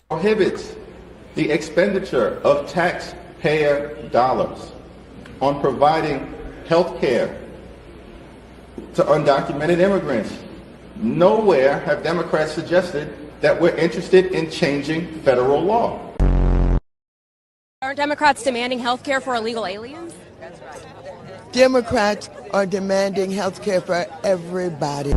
prohibits the expenditure of taxpayer dollars on providing health care to undocumented immigrants. Nowhere have Democrats suggested that we're interested in changing federal law. Aren't Democrats demanding health care for illegal aliens? Democrats are demanding health care for everybody.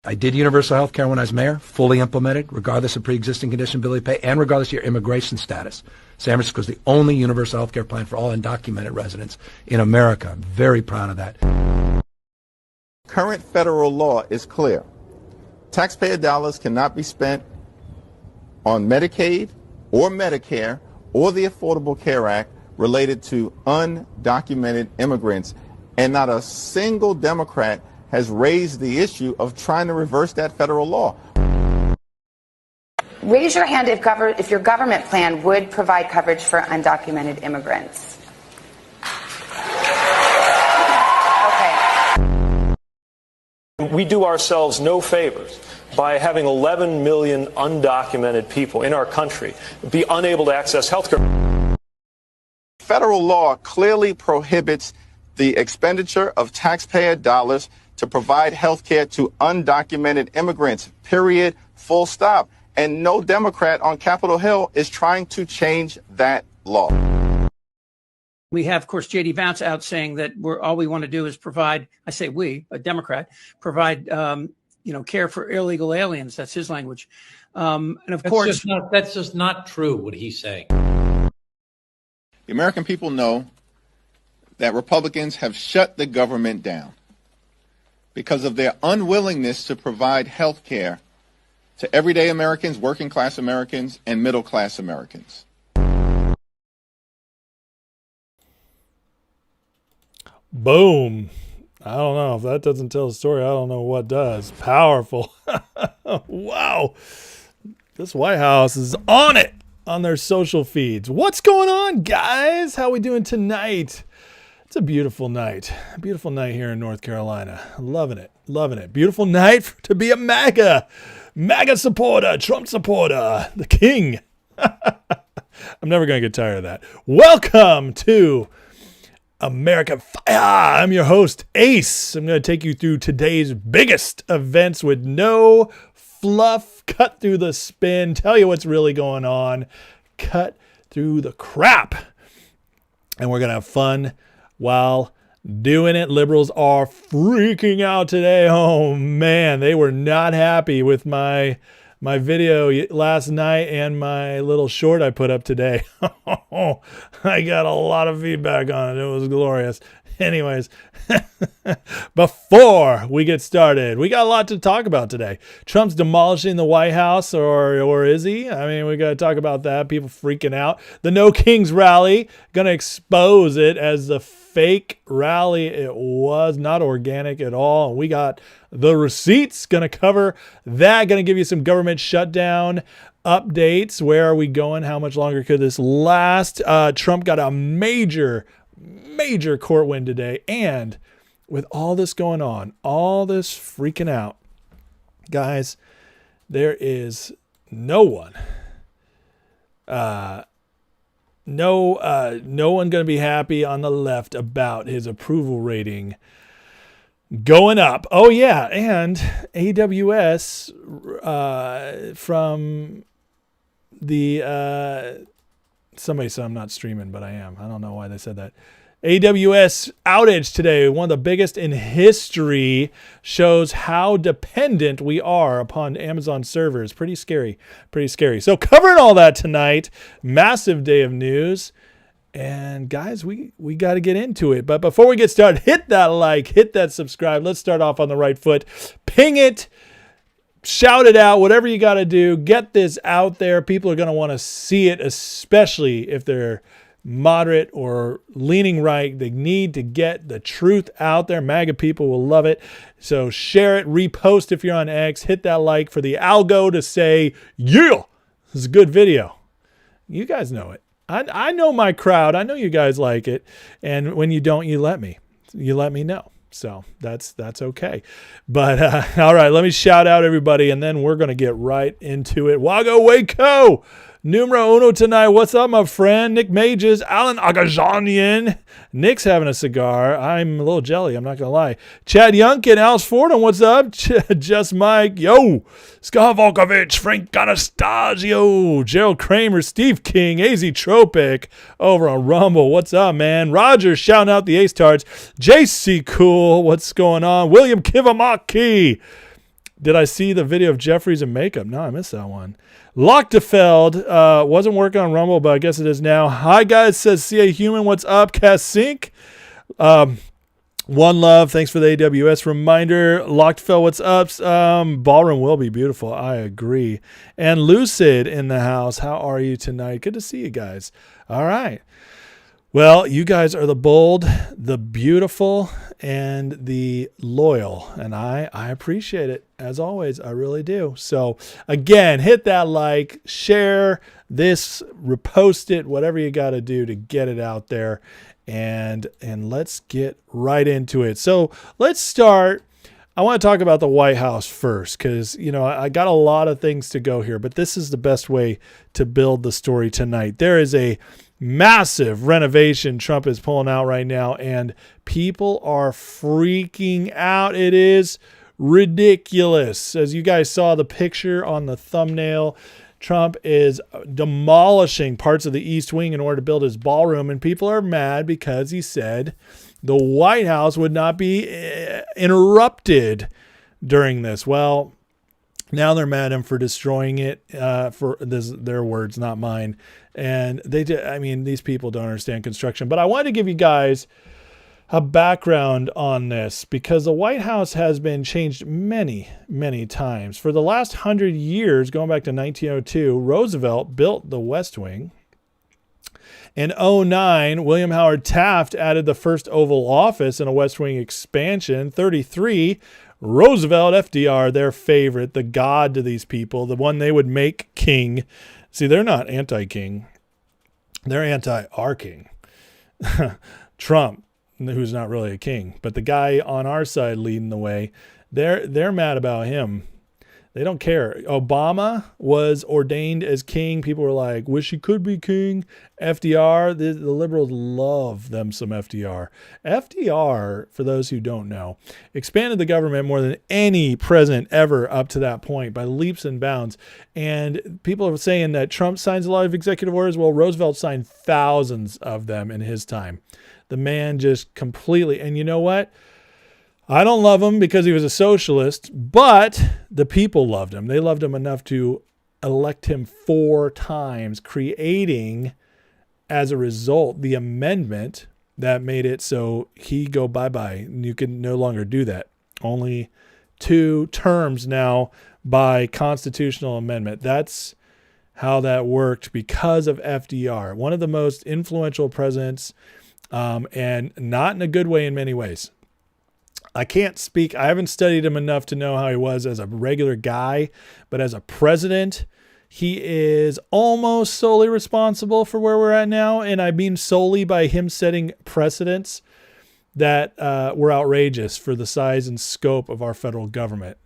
I did universal health care when I was mayor, fully implemented, regardless of pre-existing condition ability to pay, and regardless of your immigration status. San Francisco is the only universal health care plan for all undocumented residents in America. I'm very proud of that. Current federal law is clear. Taxpayer dollars cannot be spent on Medicaid or Medicare or the Affordable Care Act related to undocumented immigrants, and not a single Democrat has raised the issue of trying to reverse that federal law. Raise your hand if your government plan would provide coverage for undocumented immigrants. Okay. We do ourselves no favors by having 11 million undocumented people in our country be unable to access health care. Federal law clearly prohibits the expenditure of taxpayer dollars to provide health care to undocumented immigrants, period, full stop. And no Democrat on Capitol Hill is trying to change that law. We have, of course, J.D. Vance out saying that all we want to do is provide, I say we, a Democrat, provide, care for illegal aliens. That's his language. And of course, that's just not true, what he's saying. The American people know that Republicans have shut the government down because of their unwillingness to provide health care to everyday Americans, working class Americans, and middle class Americans. Boom. I don't know. If that doesn't tell the story, I don't know what does. Powerful. Wow. This White House is on it on their social feeds. What's going on, guys? How we doing tonight? It's a beautiful night. A beautiful night here in North Carolina. Loving it. Loving it. Beautiful night to be a MAGA supporter, Trump supporter, the king. I'm never going to get tired of that. Welcome to American Fire. I'm your host, Ace. I'm going to take you through today's biggest events with no fluff, cut through the spin, tell you what's really going on, cut through the crap. And we're going to have fun while doing it. Liberals are freaking out today. Oh man, they were not happy with my video last night and my little short I put up today. I got a lot of feedback on it. It was glorious. Anyways, before we get started, we got a lot to talk about today. Trump's demolishing the White House, or is he? I mean, we got to talk about that. People freaking out. The No Kings rally, going to expose it as the fake rally it was, not organic at all. And we got the receipts, going to cover that, going to give you some government shutdown updates. Where are we going? How much longer could this last? Trump got a major court win today. And with all this going on, all this freaking out, guys, there is no one going to be happy on the left about his approval rating going up. Oh yeah, and AWS from the somebody said I'm not streaming, but I am. I don't know why they said that. AWS outage today, one of the biggest in history, shows how dependent we are upon Amazon servers. Pretty scary. So covering all that tonight, massive day of news. And guys, we got to get into it. But before we get started, hit that like, hit that subscribe. Let's start off on the right foot. Ping it. Shout it out, whatever you got to do. Get this out there. People are going to want to see it, especially if they're moderate or leaning right. They need to get the truth out there. MAGA people will love it. So share it, repost if you're on X. Hit that like for the algo to say, yeah, this is a good video. You guys know it. I know my crowd. I know you guys like it. And when you don't, you let me know. So that's okay. But all right, let me shout out everybody, and then we're going to get right into it. Wago Waco, numero uno tonight. What's up, my friend? Nick Mages, Alan Agajanian. Nick's having a cigar. I'm a little jelly, I'm not going to lie. Chad Yunkin, Alice Fordham, what's up? Just Mike, yo. Scott Volkovich, Frank Anastasio, Gerald Kramer, Steve King, AZ Tropic over on Rumble. What's up, man? Roger shouting out the Ace Tards. JC Cool, what's going on? William Kivamaki. Did I see the video of Jeffries in makeup? No, I missed that one. Lochtefeld wasn't working on Rumble, but I guess it is now. Hi, guys, says CA Human. What's up, Cass Sink? One Love, thanks for the AWS reminder. Lochtefeld, what's up? Ballroom will be beautiful. I agree. And Lucid in the house. How are you tonight? Good to see you guys. All right. Well, you guys are the bold, the beautiful, and the loyal, and I appreciate it, as always. I really do. So, again, hit that like, share this, repost it, whatever you got to do to get it out there, and let's get right into it. So, let's start. I want to talk about the White House first because, I got a lot of things to go here, but this is the best way to build the story tonight. There is a massive renovation Trump is pulling out right now, and people are freaking out. It is ridiculous. As you guys saw the picture on the thumbnail, Trump is demolishing parts of the East Wing in order to build his ballroom, and people are mad because he said the White House would not be interrupted during this. Well, now they're mad at him for destroying it, for this, their words, not mine. And these people don't understand construction. But I wanted to give you guys a background on this because the White House has been changed many, many times. For the last 100 years, going back to 1902, Roosevelt built the West Wing. In 2009, William Howard Taft added the first Oval Office in a West Wing expansion. 33, Roosevelt, FDR, their favorite, the god to these people, the one they would make king. See, they're not anti-king. They're anti-our king. Trump, who's not really a king, but the guy on our side leading the way, they're mad about him. They don't care. Obama was ordained as king. People were like, wish he could be king. FDR, the liberals love them some FDR. FDR, for those who don't know, expanded the government more than any president ever up to that point by leaps and bounds. And people are saying that Trump signs a lot of executive orders. Well, Roosevelt signed thousands of them in his time. The man just completely, and you know what? I don't love him because he was a socialist, but the people loved him. They loved him enough to elect him 4 times, creating, as a result, the amendment that made it so he go bye-bye. You can no longer do that. Only 2 terms now by constitutional amendment. That's how that worked because of FDR, one of the most influential presidents, and not in a good way in many ways. I can't speak. I haven't studied him enough to know how he was as a regular guy, but as a president, he is almost solely responsible for where we're at now. And I mean solely by him setting precedents that were outrageous for the size and scope of our federal government.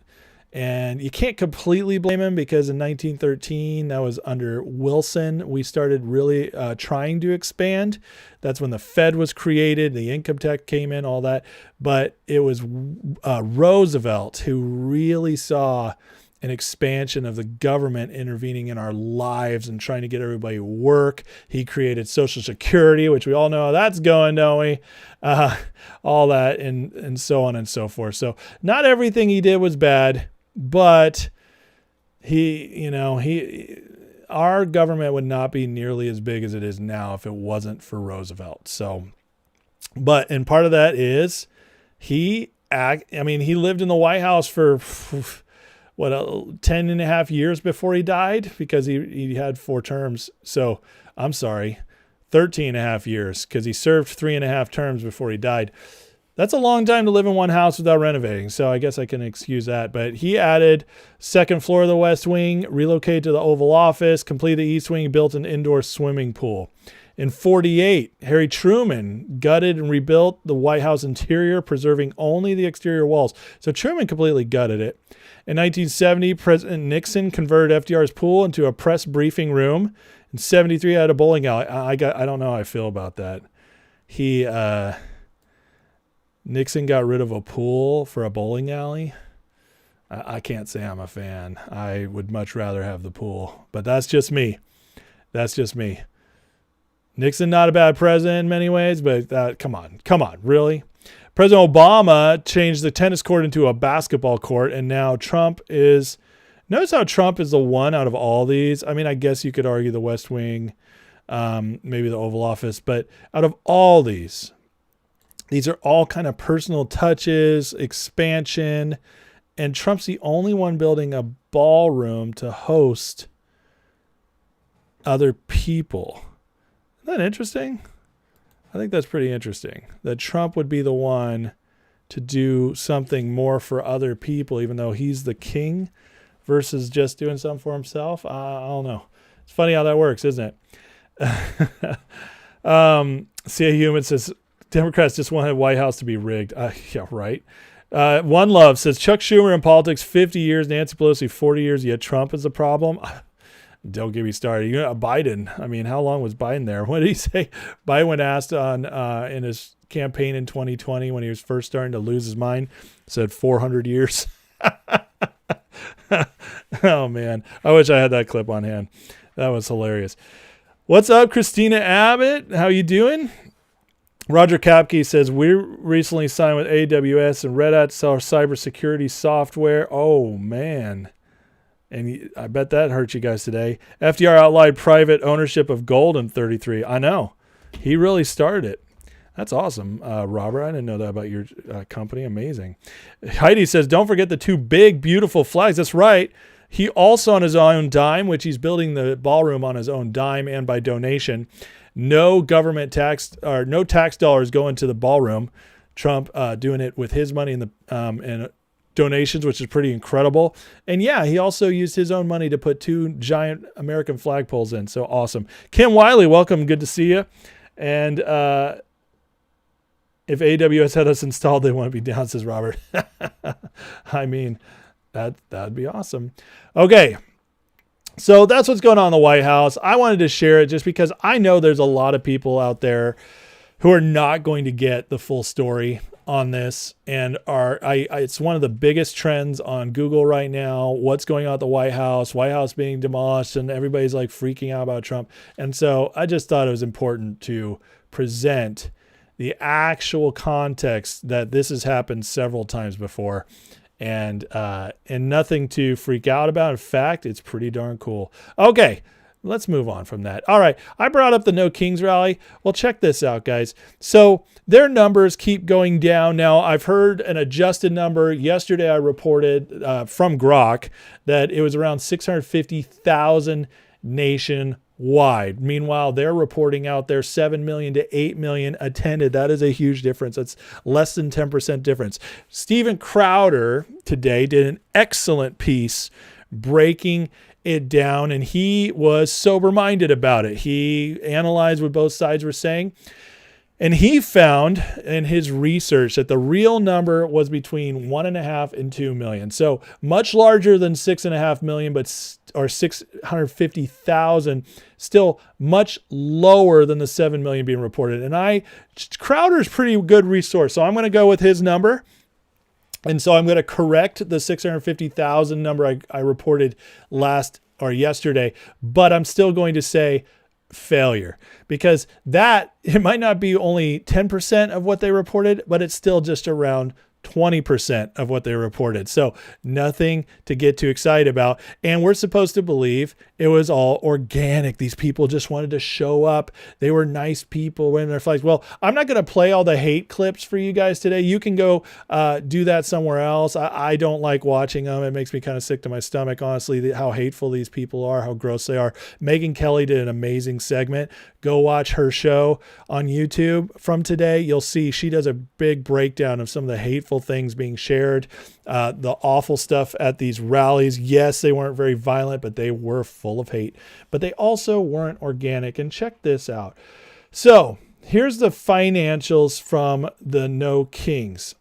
And you can't completely blame him because in 1913, that was under Wilson, we started really trying to expand. That's when the Fed was created, the income tax came in, all that. But it was Roosevelt who really saw an expansion of the government intervening in our lives and trying to get everybody work. He created Social Security, which we all know how that's going, don't we? All that and so on and so forth. So not everything he did was bad. But our government would not be nearly as big as it is now if it wasn't for Roosevelt. So, and part of that is he lived in the White House for 10 and a half years before he died because he had 4 terms. So I'm sorry, 13 and a half years because he served 3.5 terms before he died. That's a long time to live in one house without renovating, so I guess I can excuse that. But he added second floor of the West Wing, relocated to the Oval Office, completed the East Wing, built an indoor swimming pool. In 48, Harry Truman gutted and rebuilt the White House interior, preserving only the exterior walls. So Truman completely gutted it. In 1970, President Nixon converted FDR's pool into a press briefing room. In 73, I had a bowling alley. I don't know how I feel about that. Nixon got rid of a pool for a bowling alley. I can't say I'm a fan. I would much rather have the pool, but that's just me. Nixon, not a bad president in many ways, but come on, really? President Obama changed the tennis court into a basketball court, and now Trump is... Notice how Trump is the one out of all these. I mean, I guess you could argue the West Wing, maybe the Oval Office, but out of all these are all kind of personal touches, expansion, and Trump's the only one building a ballroom to host other people. Isn't that interesting? I think that's pretty interesting that Trump would be the one to do something more for other people, even though he's the king, versus just doing something for himself. I don't know. It's funny how that works, isn't it? C.A. Human says, Democrats just wanted White House to be rigged. Yeah, right. One Love says, Chuck Schumer in politics 50 years, Nancy Pelosi 40 years, yet Trump is the problem. Don't get me started. Biden, I mean, how long was Biden there? What did he say? Biden, when asked in his campaign in 2020 when he was first starting to lose his mind, said 400 years. Oh, man. I wish I had that clip on hand. That was hilarious. What's up, Christina Abbott? How you doing? Roger Kapke says, we recently signed with AWS and Red Hat to sell our cybersecurity software. Oh, man. And I bet that hurt you guys today. FDR outlawed private ownership of gold in 33. I know. He really started it. That's awesome, Robert. I didn't know that about your company. Amazing. Heidi says, don't forget the two big, beautiful flags. That's right. He also on his own dime, which he's building the ballroom on his own dime and by donation. No government tax or no tax dollars going to the ballroom. Trump doing it with his money and donations, which is pretty incredible. And yeah, he also used his own money to put two giant American flagpoles in. So awesome. Kim Wiley, welcome. Good to see you. And if AWS had us installed, they want to be down, says Robert. I mean, that'd be awesome. Okay. So that's what's going on in the White House. I wanted to share it just because I know there's a lot of people out there who are not going to get the full story on this, and it's one of the biggest trends on Google right now. What's going on at the White House being demolished, and everybody's like freaking out about Trump. And so I just thought it was important to present the actual context that this has happened several times before. And nothing to freak out about. In fact, it's pretty darn cool. Okay, let's move on from that. All right, I brought up the No Kings rally. Well, check this out, guys. So their numbers keep going down. Now, I've heard an adjusted number. Yesterday, I reported from Grok that it was around 650,000 nationwide. Meanwhile, they're reporting out there 7 million to 8 million attended. That is a huge difference. That's less than 10% difference. Steven Crowder today did an excellent piece breaking it down, and he was sober-minded about it. He analyzed what both sides were saying, and he found in his research that the real number was between 1.5 and 2 million. So much larger than 6.5 million, or 650,000, still much lower than the 7 million being reported. And Crowder's pretty good resource. So I'm going to go with his number. And so I'm going to correct the 650,000 number I reported yesterday, but I'm still going to say failure, because it might not be only 10% of what they reported, but it's still just around 20% of what they reported. So nothing to get too excited about. And we're supposed to believe it was all organic. These people just wanted to show up. They were nice people wearing their flags. Well, I'm not going to play all the hate clips for you guys today. You can go do that somewhere else. I don't like watching them. It makes me kind of sick to my stomach, honestly, how hateful these people are, how gross they are. Megyn Kelly did an amazing segment. Go watch her show on YouTube from today. You'll see she does a big breakdown of some of the hateful things being shared, the awful stuff at these rallies. Yes, they weren't very violent, but they were full of hate. But they also weren't organic. And check this out. So here's the financials from the No Kings.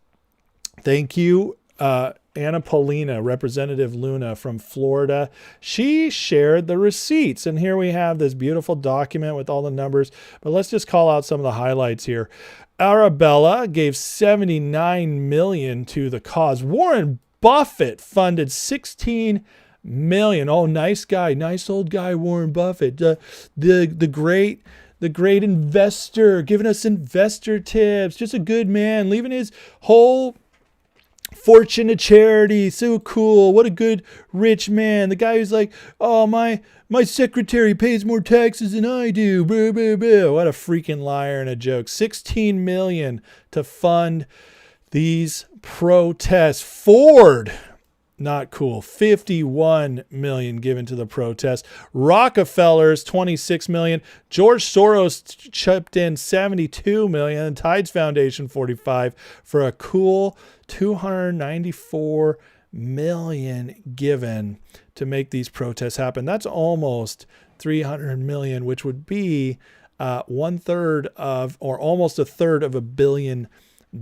Thank you, Anna Paulina, Representative Luna from Florida. She shared the receipts. And here we have this beautiful document with all the numbers. But let's just call out some of the highlights here. Arabella gave $79 million to the cause. Warren Buffett funded $16 million. Oh, nice guy. Nice old guy, Warren Buffett. The great investor, giving us investor tips. Just a good man, leaving his whole fortune to charity. So cool. What a good rich man. The guy who's like, oh, my secretary pays more taxes than I do. Blah, blah, blah. What a freaking liar and a joke. $16 million to fund these protests. Ford, not cool. $51 million given to the protest. Rockefellers, $26 million. George Soros chipped in $72 million. Tides Foundation, $45 million for a cool $294 million given to make these protests happen. That's almost $300 million, which would be 1/3 of, or almost 1/3 of $1 billion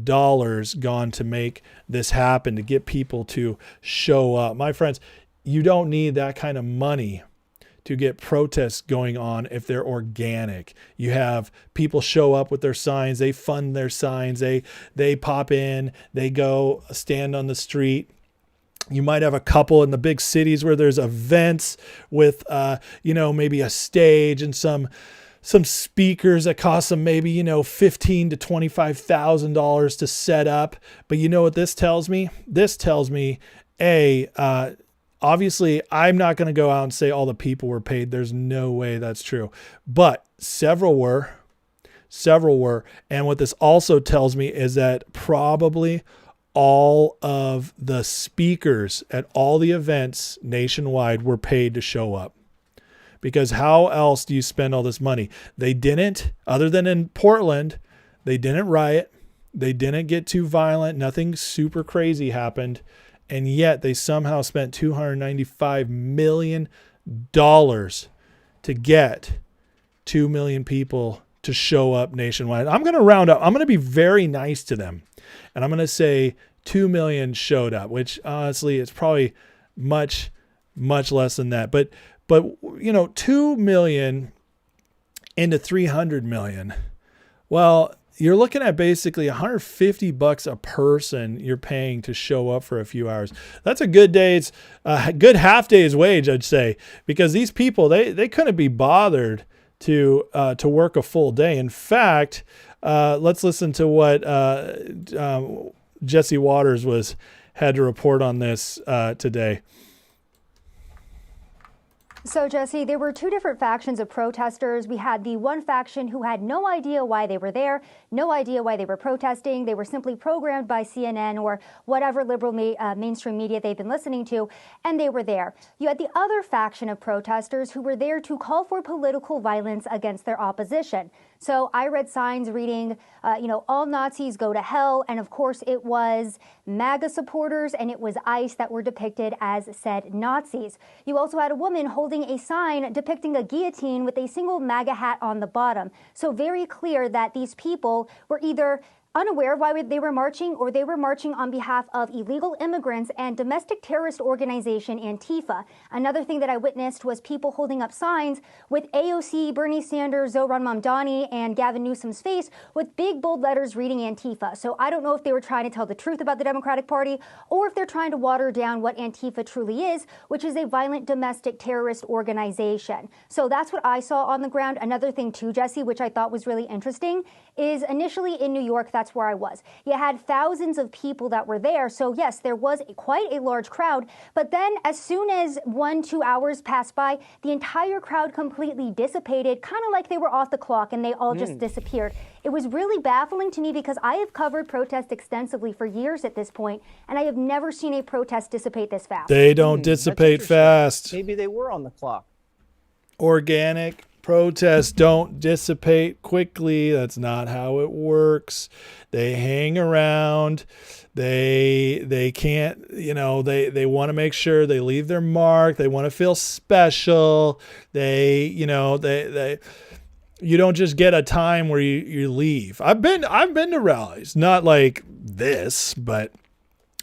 gone to make this happen, to get people to show up. My friends, you don't need that kind of money to get protests going on if they're organic. You have people show up with their signs, they fund their signs, they pop in, they go stand on the street. You might have a couple in the big cities where there's events with maybe a stage and some speakers that cost them maybe, $15,000 to $25,000 to set up. But you know what this tells me? This tells me, obviously, I'm not going to go out and say all the people were paid. There's no way that's true. But several were. And what this also tells me is that probably all of the speakers at all the events nationwide were paid to show up. Because how else do you spend all this money? They didn't, other than in Portland, they didn't riot. They didn't get too violent. Nothing super crazy happened. And yet they somehow spent $295 million to get 2 million people to show up nationwide. I'm going to round up. I'm going to be very nice to them. And I'm going to say 2 million showed up, which honestly is probably much, much less than that. But 2 million into 300 million. Well, you're looking at basically $150 a person you're paying to show up for a few hours. That's a good good half day's wage, I'd say, because these people, they couldn't be bothered to work a full day. In fact, let's listen to what Jesse Waters had to report on this today. So, Jesse, there were two different factions of protesters. We had the one faction who had no idea why they were there, no idea why they were protesting. They were simply programmed by CNN or whatever liberal mainstream media they've been listening to, and they were there. You had the other faction of protesters who were there to call for political violence against their opposition. So I read signs reading, all Nazis go to hell. And of course, it was MAGA supporters and it was ICE that were depicted as said Nazis. You also had a woman holding a sign depicting a guillotine with a single MAGA hat on the bottom. So very clear that these people were either unaware of why they were marching, or they were marching on behalf of illegal immigrants and domestic terrorist organization Antifa. Another thing that I witnessed was people holding up signs with AOC, Bernie Sanders, Zohran Mamdani, and Gavin Newsom's face with big bold letters reading Antifa. So I don't know if they were trying to tell the truth about the Democratic Party or if they're trying to water down what Antifa truly is, which is a violent domestic terrorist organization. So that's what I saw on the ground. Another thing too, Jesse, which I thought was really interesting, is initially in New York, that's that's where I was. You had thousands of people that were there. So yes, there was quite a large crowd. But then as soon as 1-2 hours passed by, the entire crowd completely dissipated, kind of like they were off the clock and they all just disappeared. It was really baffling to me because I have covered protests extensively for years at this point, and I have never seen a protest dissipate this fast. They don't dissipate fast. Maybe they were on the clock. Organic protests don't dissipate quickly. That's not how it works. They hang around. They can't, they want to make sure they leave their mark. They want to feel special. You don't just get a time where you leave. I've been to rallies, not like this, but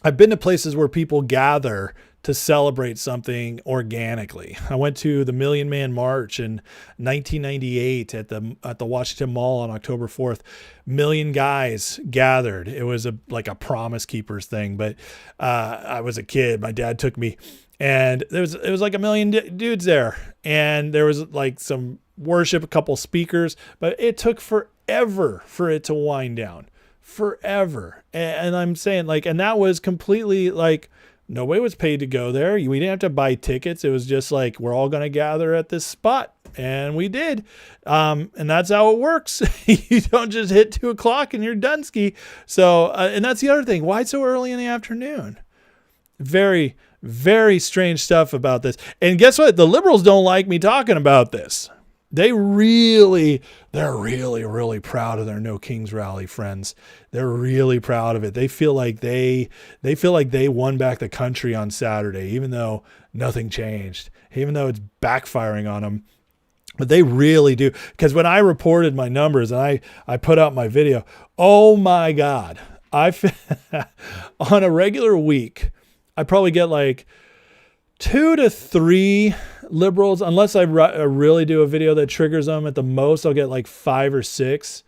I've been to places where people gather to celebrate something organically. I went to the Million Man March in 1998 at the Washington Mall on October 4th. Million guys gathered. It was like a Promise Keepers thing, but I was a kid. My dad took me, and it was like a million dudes there, and there was like some worship, a couple speakers, but it took forever for it to wind down. Forever. And I'm saying, like, and that was completely like, nobody was paid to go there. We didn't have to buy tickets. It was just like, we're all going to gather at this spot. And we did. And that's how it works. You don't just hit 2:00 and you're done ski. So, and that's the other thing. Why so early in the afternoon? Very, very strange stuff about this. And guess what? The liberals don't like me talking about this. They're really, really proud of their No Kings rally, friends. They're really proud of it. They feel like they won back the country on Saturday, even though nothing changed, even though it's backfiring on them. But they really do. Because when I reported my numbers and I put out my video, oh my God, on a regular week, I probably get like 2 to 3 liberals, unless I really do a video that triggers them. At the most, I'll get like 5 or 6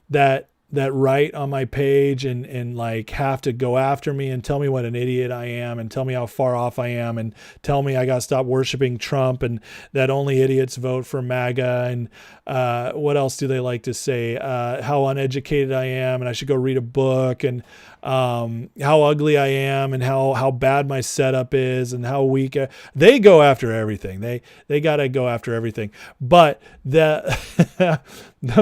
that write on my page and like have to go after me and tell me what an idiot I am and tell me how far off I am and tell me I got to stop worshiping Trump and that only idiots vote for MAGA and what else do they like to say? How uneducated I am and I should go read a book and how ugly I am and how bad my setup is and how weak they go after everything. They got to go after everything. But the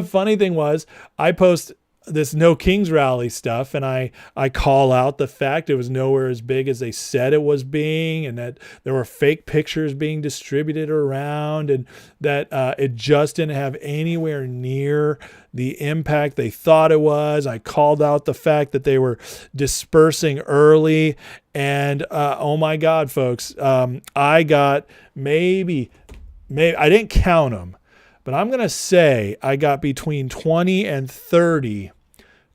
funny thing was I post this No Kings rally stuff and I call out the fact it was nowhere as big as they said it was being and that there were fake pictures being distributed around and that it just didn't have anywhere near the impact they thought it was. I called out the fact that they were dispersing early and oh my God, folks, I got maybe I didn't count them, but I'm going to say I got between 20 and 30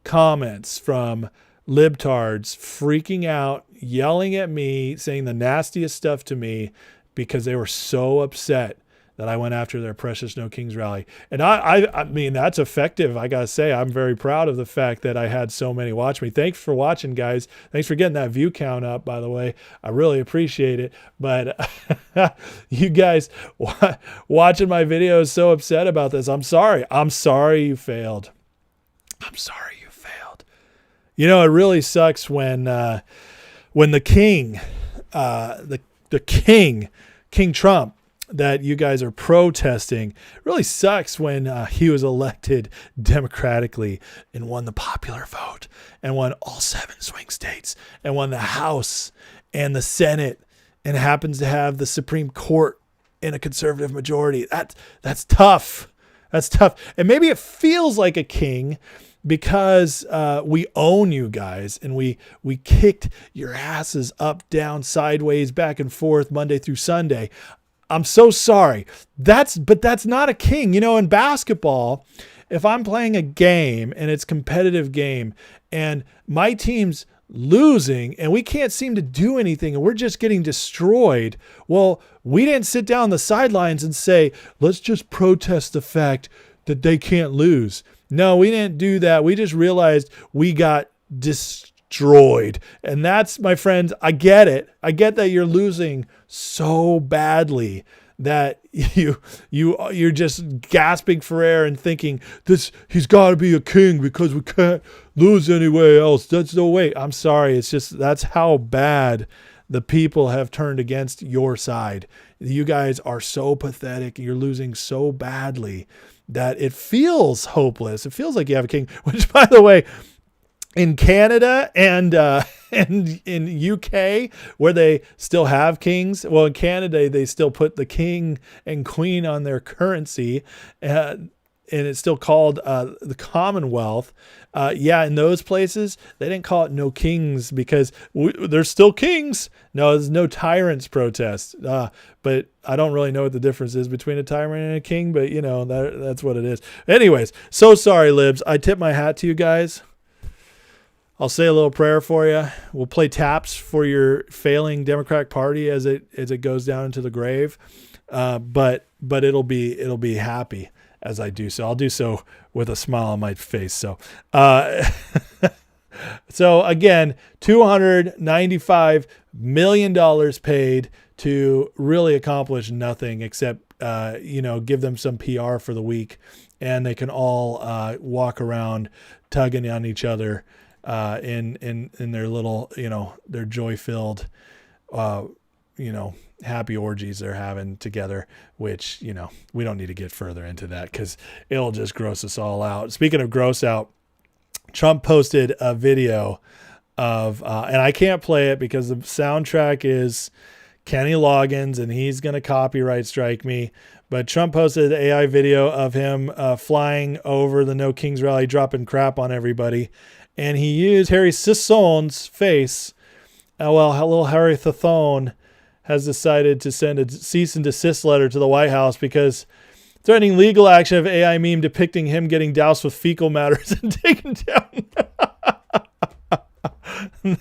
comments from libtards freaking out, yelling at me, saying the nastiest stuff to me because they were so upset that I went after their precious No Kings rally. And I mean, that's effective. I got to say, I'm very proud of the fact that I had so many watch me. Thanks for watching, guys. Thanks for getting that view count up, by the way. I really appreciate it. But you guys watching my videos so upset about this. I'm sorry. I'm sorry you failed. I'm sorry you failed. You know, it really sucks when the king, King Trump, that you guys are protesting, really sucks when he was elected democratically and won the popular vote and won all 7 swing states and won the House and the Senate and happens to have the Supreme Court in a conservative majority. That's tough. That's tough. And maybe it feels like a king because we own you guys and we kicked your asses up, down, sideways, back and forth Monday through Sunday. I'm so sorry. But that's not a king. You know, in basketball, if I'm playing a game and it's a competitive game and my team's losing and we can't seem to do anything and we're just getting destroyed, well, we didn't sit down on the sidelines and say, let's just protest the fact that they can't lose. No, we didn't do that. We just realized we got destroyed. And that's, my friends, I get it. I get that you're losing so badly that you're just gasping for air and thinking he's got to be a king because we can't lose anywhere else. That's no way. I'm sorry. It's just, that's how bad the people have turned against your side. You guys are so pathetic. You're losing so badly that it feels hopeless. It feels like you have a king, which, by the way, in Canada and in UK, where they still have kings, well, in Canada, they still put the king and queen on their currency, and it's still called the Commonwealth. In those places, they didn't call it no kings because there's still kings. No, there's no tyrants protest. But I don't really know what the difference is between a tyrant and a king, but that's what it is. Anyways, so sorry, libs. I tip my hat to you guys. I'll say a little prayer for you. We'll play taps for your failing Democratic Party as it goes down into the grave. But it'll be happy as I do so. I'll do so with a smile on my face. So, so again, $295 million paid to really accomplish nothing except, give them some PR for the week, and they can all walk around tugging on each other in their little, their joy-filled, happy orgies they're having together, which, we don't need to get further into that because it'll just gross us all out. Speaking of gross out, Trump posted a video of, and I can't play it because the soundtrack is Kenny Loggins and he's going to copyright strike me. But Trump posted an AI video of him flying over the No Kings rally, dropping crap on everybody. And he used Harry Sisson's face. Little Harry Thithone has decided to send a cease and desist letter to the White House because threatening legal action of AI meme depicting him getting doused with fecal matters and taken down.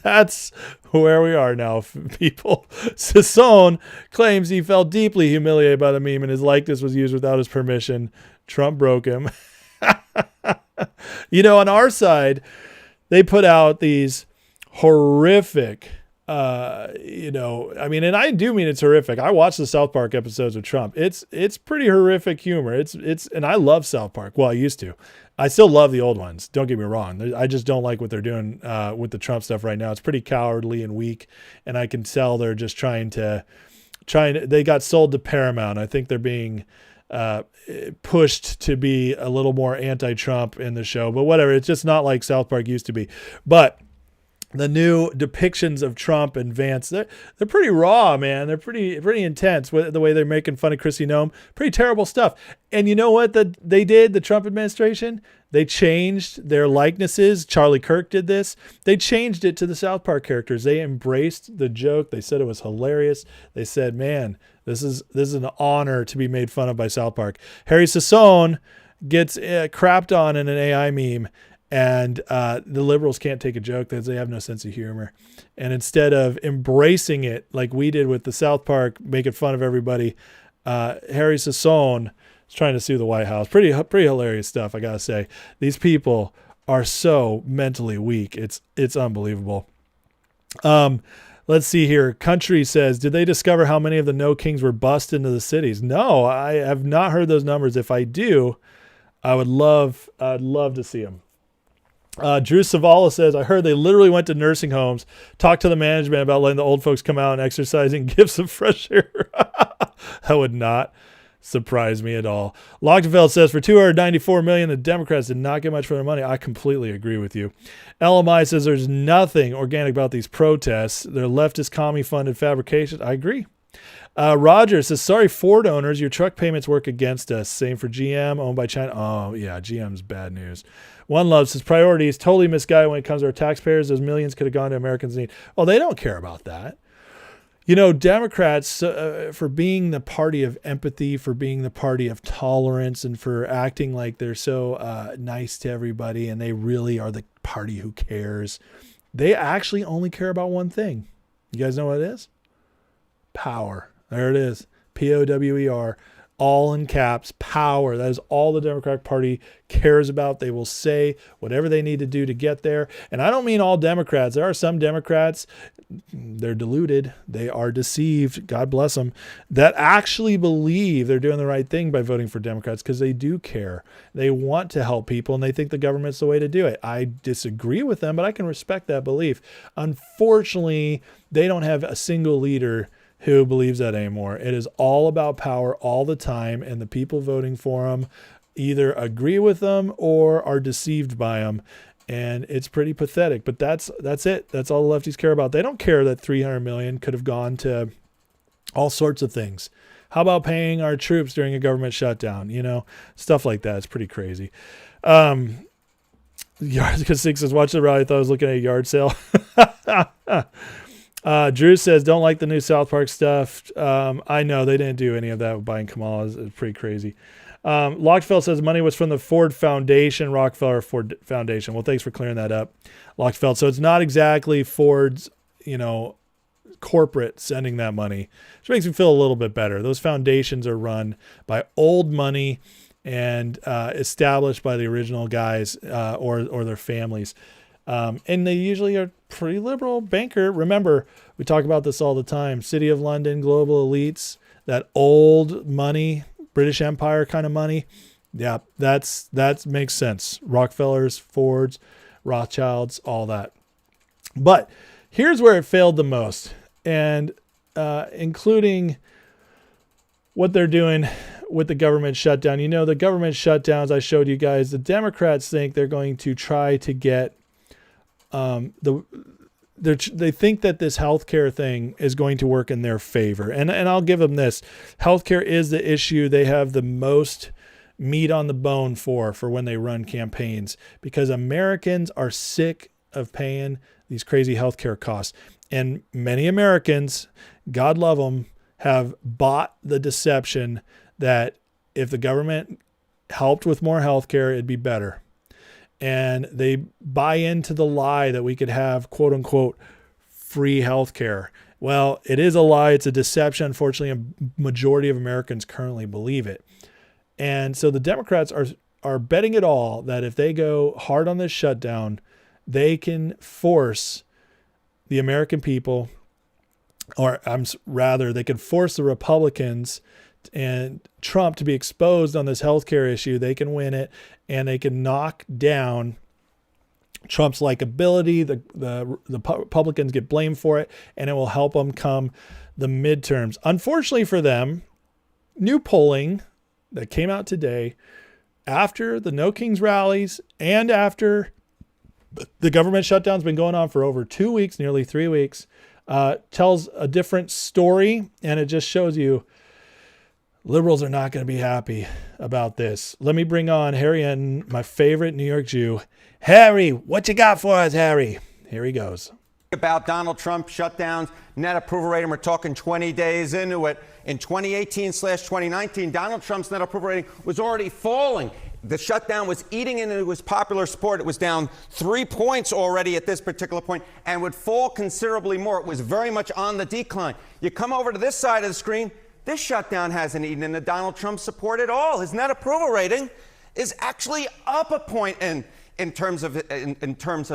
That's where we are now, people. Sisson claims he felt deeply humiliated by the meme and his likeness was used without his permission. Trump broke him. On our side, they put out these horrific, and I do mean it's horrific. I watched the South Park episodes of Trump. It's pretty horrific humor. And I love South Park. Well, I used to. I still love the old ones. Don't get me wrong. I just don't like what they're doing with the Trump stuff right now. It's pretty cowardly and weak, and I can tell they're just trying to. They got sold to Paramount. I think they're being pushed to be a little more anti-Trump in the show, but whatever. It's just not like South Park used to be. But the new depictions of Trump and Vance, they're pretty raw, man. They're pretty intense. The way they're making fun of Kristi Noem, pretty terrible stuff. And you know what they did, the Trump administration? They changed their likenesses. Charlie Kirk did this. They changed it to the South Park characters. They embraced the joke. They said it was hilarious. They said, man, this is an honor to be made fun of by South Park. Harry Sisson gets crapped on in an AI meme. And the liberals can't take a joke because they have no sense of humor. And instead of embracing it like we did with the South Park, making fun of everybody, Harry Sisson is trying to sue the White House. Pretty hilarious stuff, I gotta say. These people are so mentally weak. It's unbelievable. Let's see here. Country says, did they discover how many of the No Kings were bussed into the cities? No, I have not heard those numbers. If I do, I'd love to see them. Drew Savala says, I heard they literally went to nursing homes, talked to the management about letting the old folks come out and exercise and give some fresh air. That would not surprise me at all. Lochtefeld says, for $294 million, the Democrats did not get much for their money. I completely agree with you. LMI says there's nothing organic about these protests. They're leftist commie-funded fabrications. I agree. Roger says, sorry, Ford owners, your truck payments work against us. Same for GM, owned by China. Oh, yeah, GM's bad news. One Love says, priorities totally misguided when it comes to our taxpayers. Those millions could have gone to Americans in need. Oh, they don't care about that. Democrats, for being the party of empathy, for being the party of tolerance, and for acting like they're so nice to everybody, and they really are the party who cares, they actually only care about one thing. You guys know what it is? Power. There it is. POWER. all in caps, power. That is all the Democratic Party cares about. They will say whatever they need to do to get there. And I don't mean all Democrats. There are some Democrats, they're deluded. They are deceived. God bless them. That actually believe they're doing the right thing by voting for Democrats because they do care. They want to help people and they think the government's the way to do it. I disagree with them, but I can respect that belief. Unfortunately, they don't have a single leader who believes that anymore. It is all about power all the time, and the people voting for them either agree with them or are deceived by them, and it's pretty pathetic. But that's it. That's all the lefties care about. They don't care that $300 million could have gone to all sorts of things. How about paying our troops during a government shutdown? You know, stuff like that. It's pretty crazy. Yard Six says, watch the rally. I thought I was looking at a yard sale. Drew says, don't like the new South Park stuff. I know they didn't do any of that with buying Kamala. It's pretty crazy. Lockfeld says money was from the Ford Foundation, Rockefeller Ford Foundation. Well, thanks for clearing that up, Lockfeld. So it's not exactly Ford's, corporate sending that money, which makes me feel a little bit better. Those foundations are run by old money and established by the original guys or their families. And they usually are pretty liberal banker. Remember, we talk about this all the time. City of London, global elites, that old money, British Empire kind of money. Yeah, that makes sense. Rockefellers, Fords, Rothschilds, all that. But here's where it failed the most, and including what they're doing with the government shutdown. The government shutdowns I showed you guys, the Democrats think they're going to try to get they think that this healthcare thing is going to work in their favor. And I'll give them this. Healthcare is the issue they have the most meat on the bone for when they run campaigns, because Americans are sick of paying these crazy healthcare costs. And many Americans, God love them, have bought the deception that if the government helped with more healthcare, it'd be better. And they buy into the lie that we could have, quote unquote, free healthcare. Well, it is a lie. It's a deception. Unfortunately, a majority of Americans currently believe it. And so the Democrats are betting it all that if they go hard on this shutdown, they can force the American people, or they can force the Republicans and Trump to be exposed on this healthcare issue. They can win it, and they can knock down Trump's likability. The Republicans get blamed for it, and it will help them come the midterms. Unfortunately for them, new polling that came out today after the No Kings rallies and after the government shutdown's been going on for over 2 weeks, nearly 3 weeks, tells a different story, and it just shows you liberals are not going to be happy about this. Let me bring on Harry Enton, my favorite New York Jew. Harry, what you got for us, Harry? Here he goes. About Donald Trump shutdowns, net approval rating, we're talking 20 days into it. In 2018/2019, Donald Trump's net approval rating was already falling. The shutdown was eating into his popular support. It was down 3 points already at this particular point and would fall considerably more. It was very much on the decline. You come over to this side of the screen, this shutdown hasn't eaten into Donald Trump's support at all. His net approval rating is actually up a point in terms of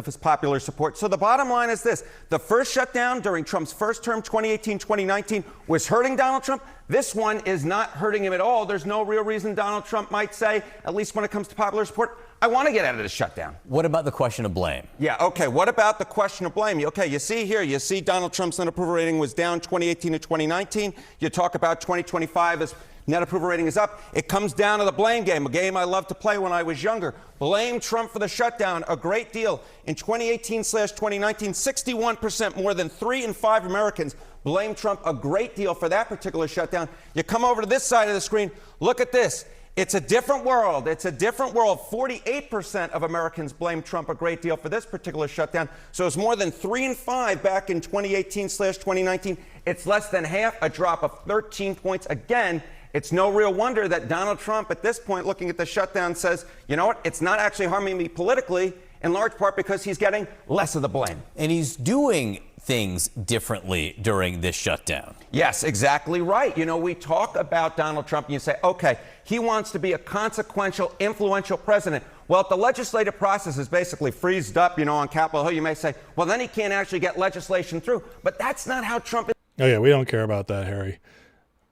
his popular support. So the bottom line is this. The first shutdown during Trump's first term, 2018-2019, was hurting Donald Trump. This one is not hurting him at all. There's no real reason Donald Trump might say, at least when it comes to popular support, I want to get out of this shutdown. What about the question of blame? Yeah, okay, what about the question of blame? Okay, you see Donald Trump's net approval rating was down 2018 to 2019. You talk about 2025 as net approval rating is up. It comes down to the blame game, a game I loved to play when I was younger. Blame Trump for the shutdown, a great deal. In 2018/2019, 61%, more than 3 in 5 Americans blame Trump, a great deal for that particular shutdown. You come over to this side of the screen, look at this. It's a different world. It's a different world. 48% of Americans blame Trump a great deal for this particular shutdown. So it's more than 3 in 5 back in 2018/2019. It's less than half, a drop of 13 points. Again, it's no real wonder that Donald Trump at this point, looking at the shutdown, says, you know what, it's not actually harming me politically, in large part because he's getting less of the blame. And he's doing things differently during this shutdown. Yes, exactly right. You know, we talk about Donald Trump and you say, okay, he wants to be a consequential, influential president. Well, if the legislative process is basically freezed up, you know, on Capitol Hill, you may say, well, then he can't actually get legislation through. But that's not how Trump is. Oh, yeah, we don't care about that, Harry.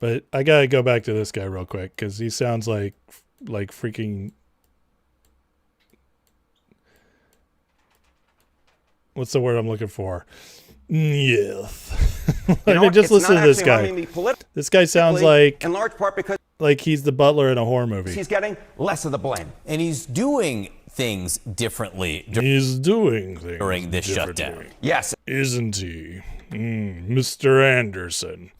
But I got to go back to this guy real quick because he sounds like freaking... What's the word I'm looking for? Yes. I mean, just listen to this guy. This guy sounds like, in large part because like he's the butler in a horror movie. He's getting less of the blame. And he's doing things differently during this shutdown. Yes. Isn't he? Mr. Anderson.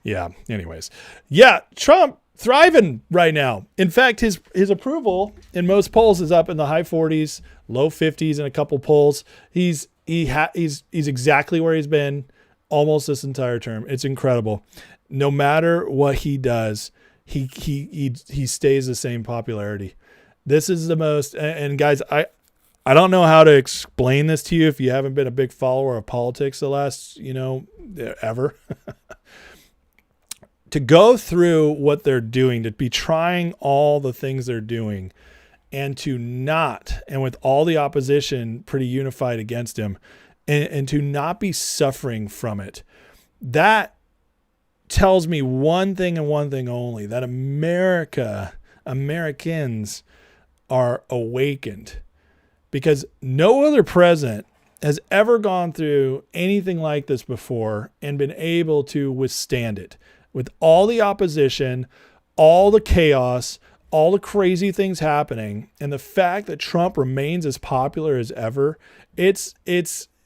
Yeah, anyways. Yeah, Trump thriving right now. In fact, his approval in most polls is up in the high 40s, low 50s in a couple polls. He's exactly where he's been almost this entire term. It's incredible. No matter what he does, he stays the same popularity. This is the most, and guys, I don't know how to explain this to you if you haven't been a big follower of politics the last, ever. To go through what they're doing, to be trying all the things they're doing, and to not, and with all the opposition pretty unified against him, and to not be suffering from it, that tells me one thing and one thing only, that Americans are awakened. Because no other president has ever gone through anything like this before and been able to withstand it. With all the opposition, all the chaos, all the crazy things happening, and the fact that Trump remains as popular as ever, it's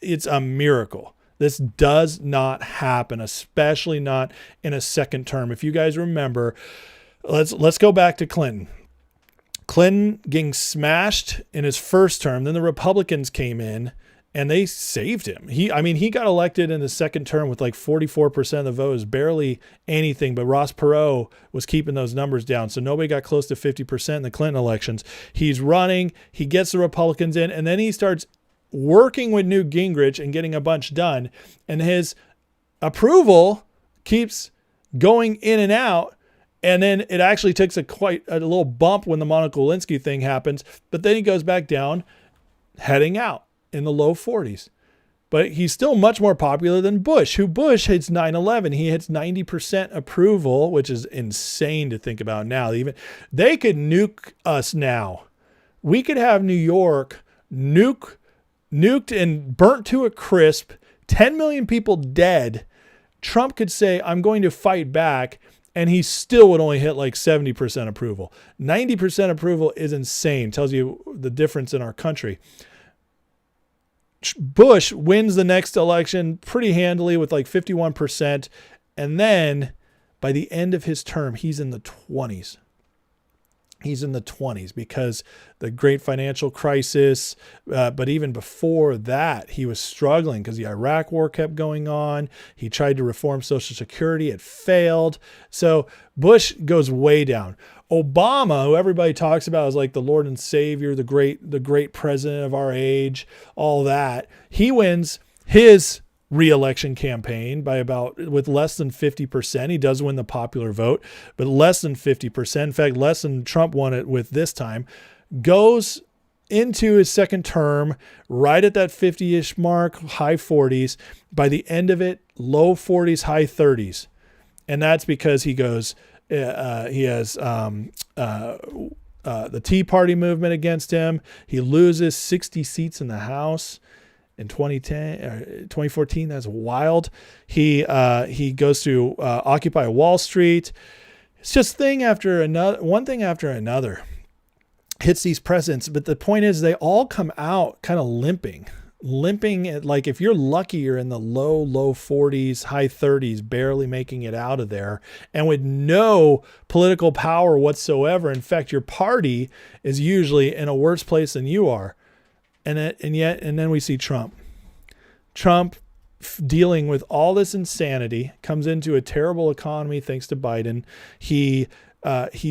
a miracle. This does not happen, especially not in a second term. If you guys remember, let's go back to Clinton. Clinton getting smashed in his first term, then the Republicans came in and they saved him. He got elected in the second term with like 44% of the vote. It was barely anything, but Ross Perot was keeping those numbers down. So nobody got close to 50% in the Clinton elections. He's running, he gets the Republicans in, and then he starts working with Newt Gingrich and getting a bunch done. And his approval keeps going in and out. And then it actually takes a little bump when the Monica Lewinsky thing happens, but then he goes back down, heading out in the low 40s. But he's still much more popular than Bush, who Bush hits 9/11. He hits 90% approval, which is insane to think about now. Even they could nuke us now. We could have New York nuked and burnt to a crisp, 10 million people dead. Trump could say, I'm going to fight back, and he still would only hit like 70% approval. 90% approval is insane. Tells you the difference in our country. Bush wins the next election pretty handily with like 51%. And then by the end of his term, he's in the 20s. He's in the 20s because the great financial crisis, but even before that, he was struggling because the Iraq war kept going on. He tried to reform Social Security. It failed. So Bush goes way down. Obama, who everybody talks about as like the Lord and Savior, the great president of our age, all that, he wins his re-election campaign with less than 50%. He does win the popular vote, but less than 50%. In fact, less than Trump won it with this time. Goes into his second term right at that 50-ish mark, high 40s. By the end of it, low 40s, high 30s. And that's because he goes, he has the Tea Party movement against him. He loses 60 seats in the House. In 2014, that's wild. He goes to Occupy Wall Street. It's just one thing after another hits these presidents. But the point is, they all come out kind of limping. Like if you're lucky, you're in the low 40s, high 30s, barely making it out of there, and with no political power whatsoever. In fact, your party is usually in a worse place than you are. And then we see Trump. Trump dealing with all this insanity, comes into a terrible economy thanks to Biden. He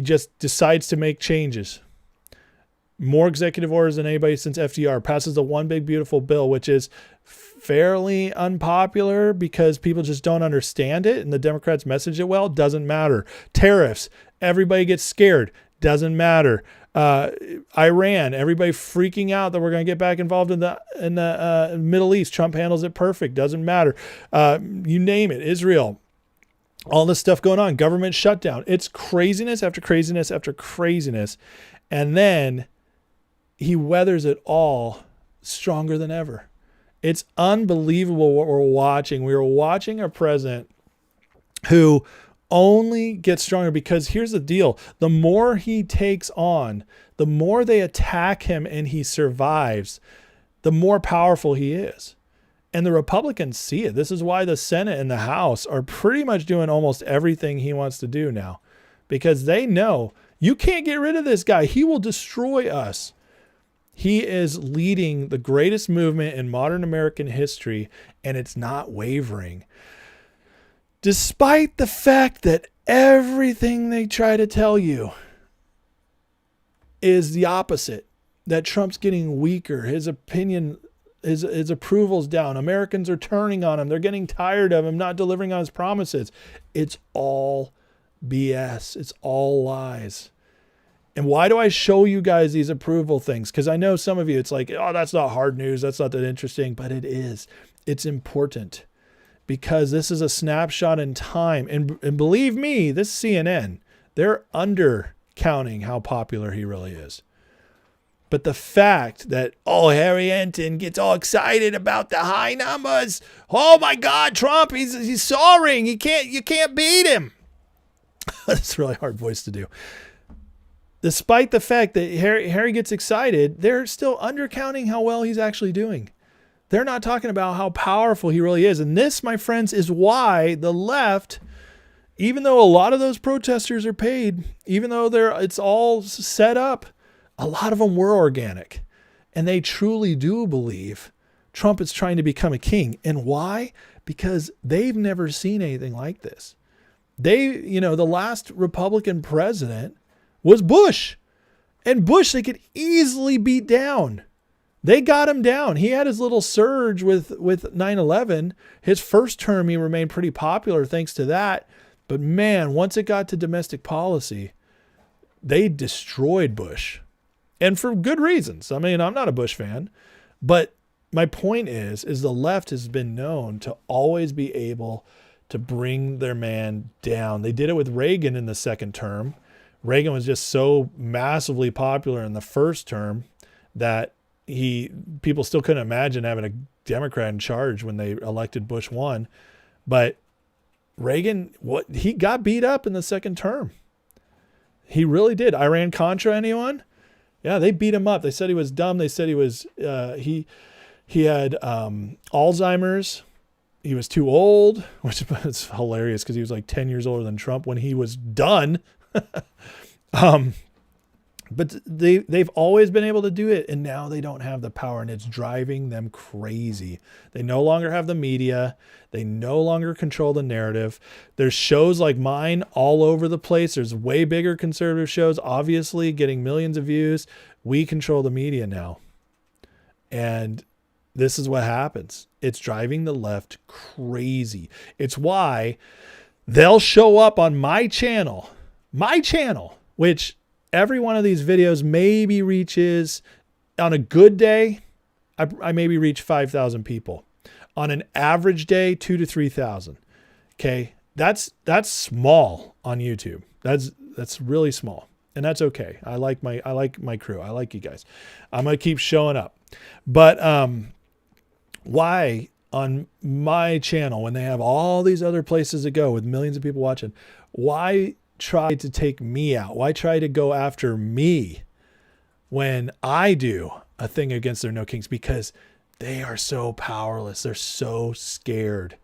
just decides to make changes. more executive orders than anybody since FDR, passes the one big beautiful bill, which is fairly unpopular because people just don't understand it and the Democrats message it well. Doesn't matter. Tariffs, everybody gets scared. Doesn't matter. Iran, everybody freaking out that we're going to get back involved in the Middle East. Trump handles it perfect. Doesn't matter. You name it. Israel, all this stuff going on. Government shutdown. It's craziness after craziness after craziness. And then he weathers it all stronger than ever. It's unbelievable what we're watching. We are watching a president who only gets stronger because here's the deal. The more he takes on, the more they attack him and he survives, the more powerful he is. And the Republicans see it. This is why the Senate and the House are pretty much doing almost everything he wants to do now, because they know you can't get rid of this guy. He will destroy us. He is leading the greatest movement in modern American history, and it's not wavering. Despite the fact that everything they try to tell you is the opposite, that Trump's getting weaker, his opinion, his approval's down, Americans are turning on him, they're getting tired of him not delivering on his promises. It's all BS. It's all lies. And why do I show you guys these approval things? Because I know some of you, it's like, oh, that's not hard news. That's not that interesting. But it is. It's important because this is a snapshot in time. And believe me, this CNN, they're undercounting how popular he really is. But the fact that, oh, Harry Enton gets all excited about the high numbers. Oh, my God, Trump, he's soaring. You can't beat him. That's a really hard voice to do. Despite the fact that Harry gets excited, they're still undercounting how well he's actually doing. They're not talking about how powerful he really is. And this, my friends, is why the left, even though a lot of those protesters are paid, even though it's all set up, a lot of them were organic. And they truly do believe Trump is trying to become a king. And why? Because they've never seen anything like this. The last Republican president was Bush. And Bush, they could easily beat down. They got him down. He had his little surge with 9/11. His first term, he remained pretty popular thanks to that. But man, once it got to domestic policy, they destroyed Bush. And for good reasons. I mean, I'm not a Bush fan. But my point is the left has been known to always be able to bring their man down. They did it with Reagan in the second term. Reagan was just so massively popular in the first term that people still couldn't imagine having a Democrat in charge when they elected Bush 1. But Reagan, he got beat up in the second term. He really did. Iran-Contra, anyone? Yeah, they beat him up. They said he was dumb. They said he was he had Alzheimer's. He was too old, which is hilarious because he was like 10 years older than Trump when he was done. But they've always been able to do it, and now they don't have the power, and it's driving them crazy. They no longer have the media. They no longer control the narrative. There's shows like mine all over the place. There's way bigger conservative shows, obviously, getting millions of views. We control the media now. And this is what happens. It's driving the left crazy. It's why they'll show up on my channel, which every one of these videos maybe reaches, on a good day, I maybe reach 5,000 people. On an average day, 2,000 to 3,000. Okay. That's small on YouTube. That's really small. And that's okay. I like my crew. I like you guys. I'm going to keep showing up. But why on my channel, when they have all these other places to go with millions of people watching, why try to take me out? Why try to go after me when I do a thing against their no kings? Because they are so powerless. They're so scared.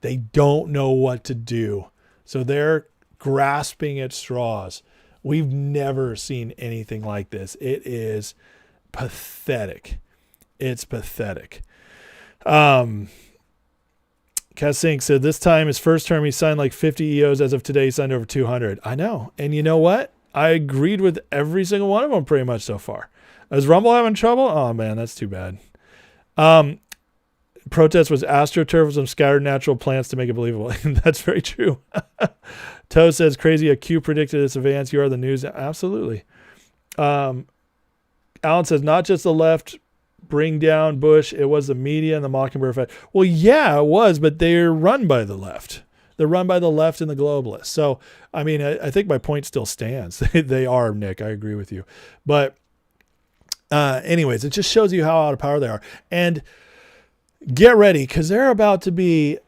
They don't know what to do. So they're grasping at straws. We've never seen anything like this. It is pathetic. It's pathetic. Cassink said this time his first term he signed like 50 EOs. As of today he signed over 200. I know. And you know what? I agreed with every single one of them pretty much so far. Is Rumble having trouble? Oh, man, that's too bad. Protest was AstroTurf with some scattered natural plants to make it believable. That's very true. Toe says, crazy, a Q predicted this advance. You are the news. Absolutely. Alan says, not just the left bring down Bush. It was the media and the Mockingbird effect. Well, yeah, it was, but they're run by the left. They're run by the left and the globalists. So, I mean, I think my point still stands. They are, Nick. I agree with you. But anyways, it just shows you how out of power they are. And get ready, because they're about to be,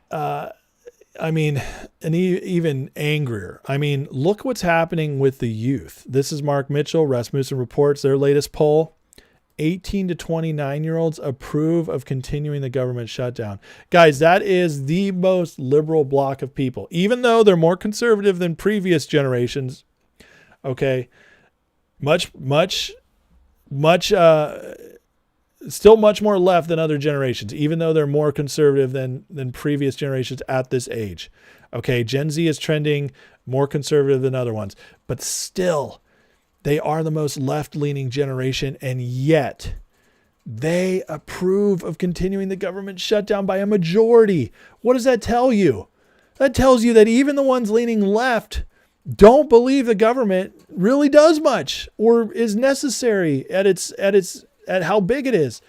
even angrier. I mean, look what's happening with the youth. This is Mark Mitchell. Rasmussen reports their latest poll. 18 to 29-year-olds approve of continuing the government shutdown. Guys, that is the most liberal block of people. Even though they're more conservative than previous generations, okay, still much more left than other generations, even though they're more conservative than previous generations at this age. Okay, Gen Z is trending more conservative than other ones, but still, they are the most left-leaning generation, and yet they approve of continuing the government shutdown by a majority. What does that tell you? That tells you that even the ones leaning left don't believe the government really does much or is necessary at how big it is.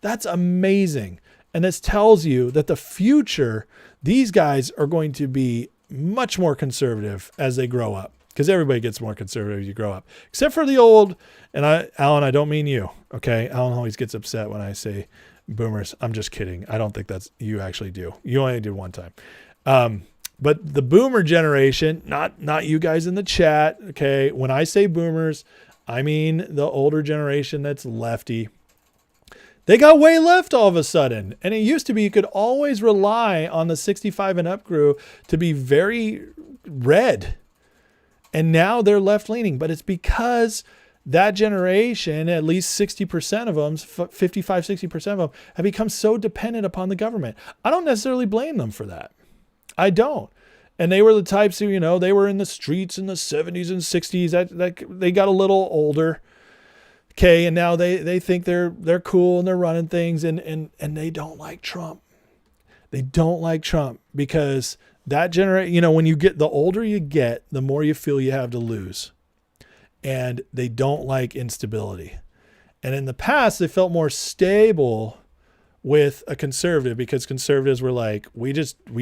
That's amazing. And this tells you that the future, these guys are going to be much more conservative as they grow up. Because everybody gets more conservative as you grow up. Except for the old, and Alan, I don't mean you, okay? Alan always gets upset when I say boomers. I'm just kidding. I don't think that's, you actually do. You only did one time. But the boomer generation, not you guys in the chat, okay? When I say boomers, I mean the older generation that's lefty. They got way left all of a sudden. And it used to be you could always rely on the 65 and up crew to be very red. And now they're left-leaning, but it's because that generation, at least 60% of them, 55, 60% of them, have become so dependent upon the government. I don't necessarily blame them for that. I don't. And they were the types who, they were in the streets in the 70s and 60s. They got a little older. Okay, and now they think they're cool and they're running things, and they don't like Trump. They don't like Trump because that generation, when you get, the older you get, the more you feel you have to lose. And they don't like instability. And in the past, they felt more stable with a conservative because conservatives were like, we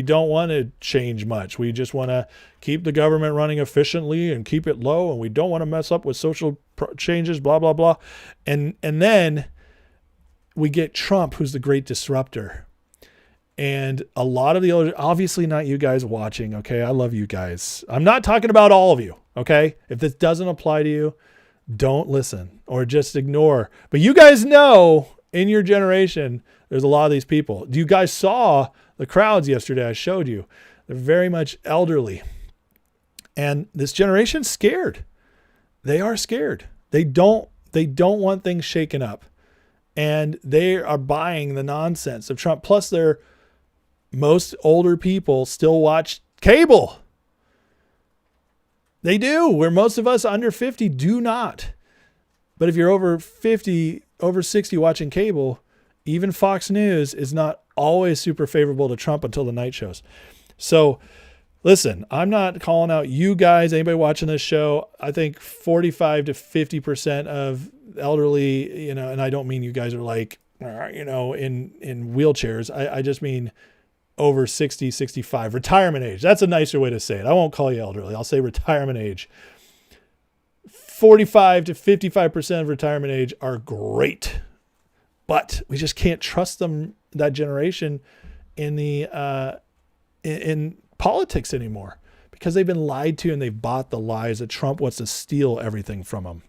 don't want to change much. We just want to keep the government running efficiently and keep it low. And we don't want to mess up with social changes, blah, blah, blah. And then we get Trump, who's the great disruptor. And a lot of the other, obviously not you guys watching, okay? I love you guys. I'm not talking about all of you, okay? If this doesn't apply to you, don't listen or just ignore. But you guys know in your generation, there's a lot of these people. You guys saw the crowds yesterday I showed you. They're very much elderly. And this generation's scared. They are scared. They don't want things shaken up. And they are buying the nonsense of Trump. Plus, most older people still watch cable. They do, where most of us under 50 do not. But if you're over 50, over 60 watching cable, even Fox News is not always super favorable to Trump until the night shows. So listen, I'm not calling out you guys, anybody watching this show. I think 45 to 50% of elderly, and I don't mean you guys are like, in wheelchairs. I just mean over 60, 65, retirement age. That's a nicer way to say it. I won't call you elderly. I'll say retirement age. 45 to 55% of retirement age are great, but we just can't trust them, that generation, in politics anymore because they've been lied to and they've bought the lies that Trump wants to steal everything from them.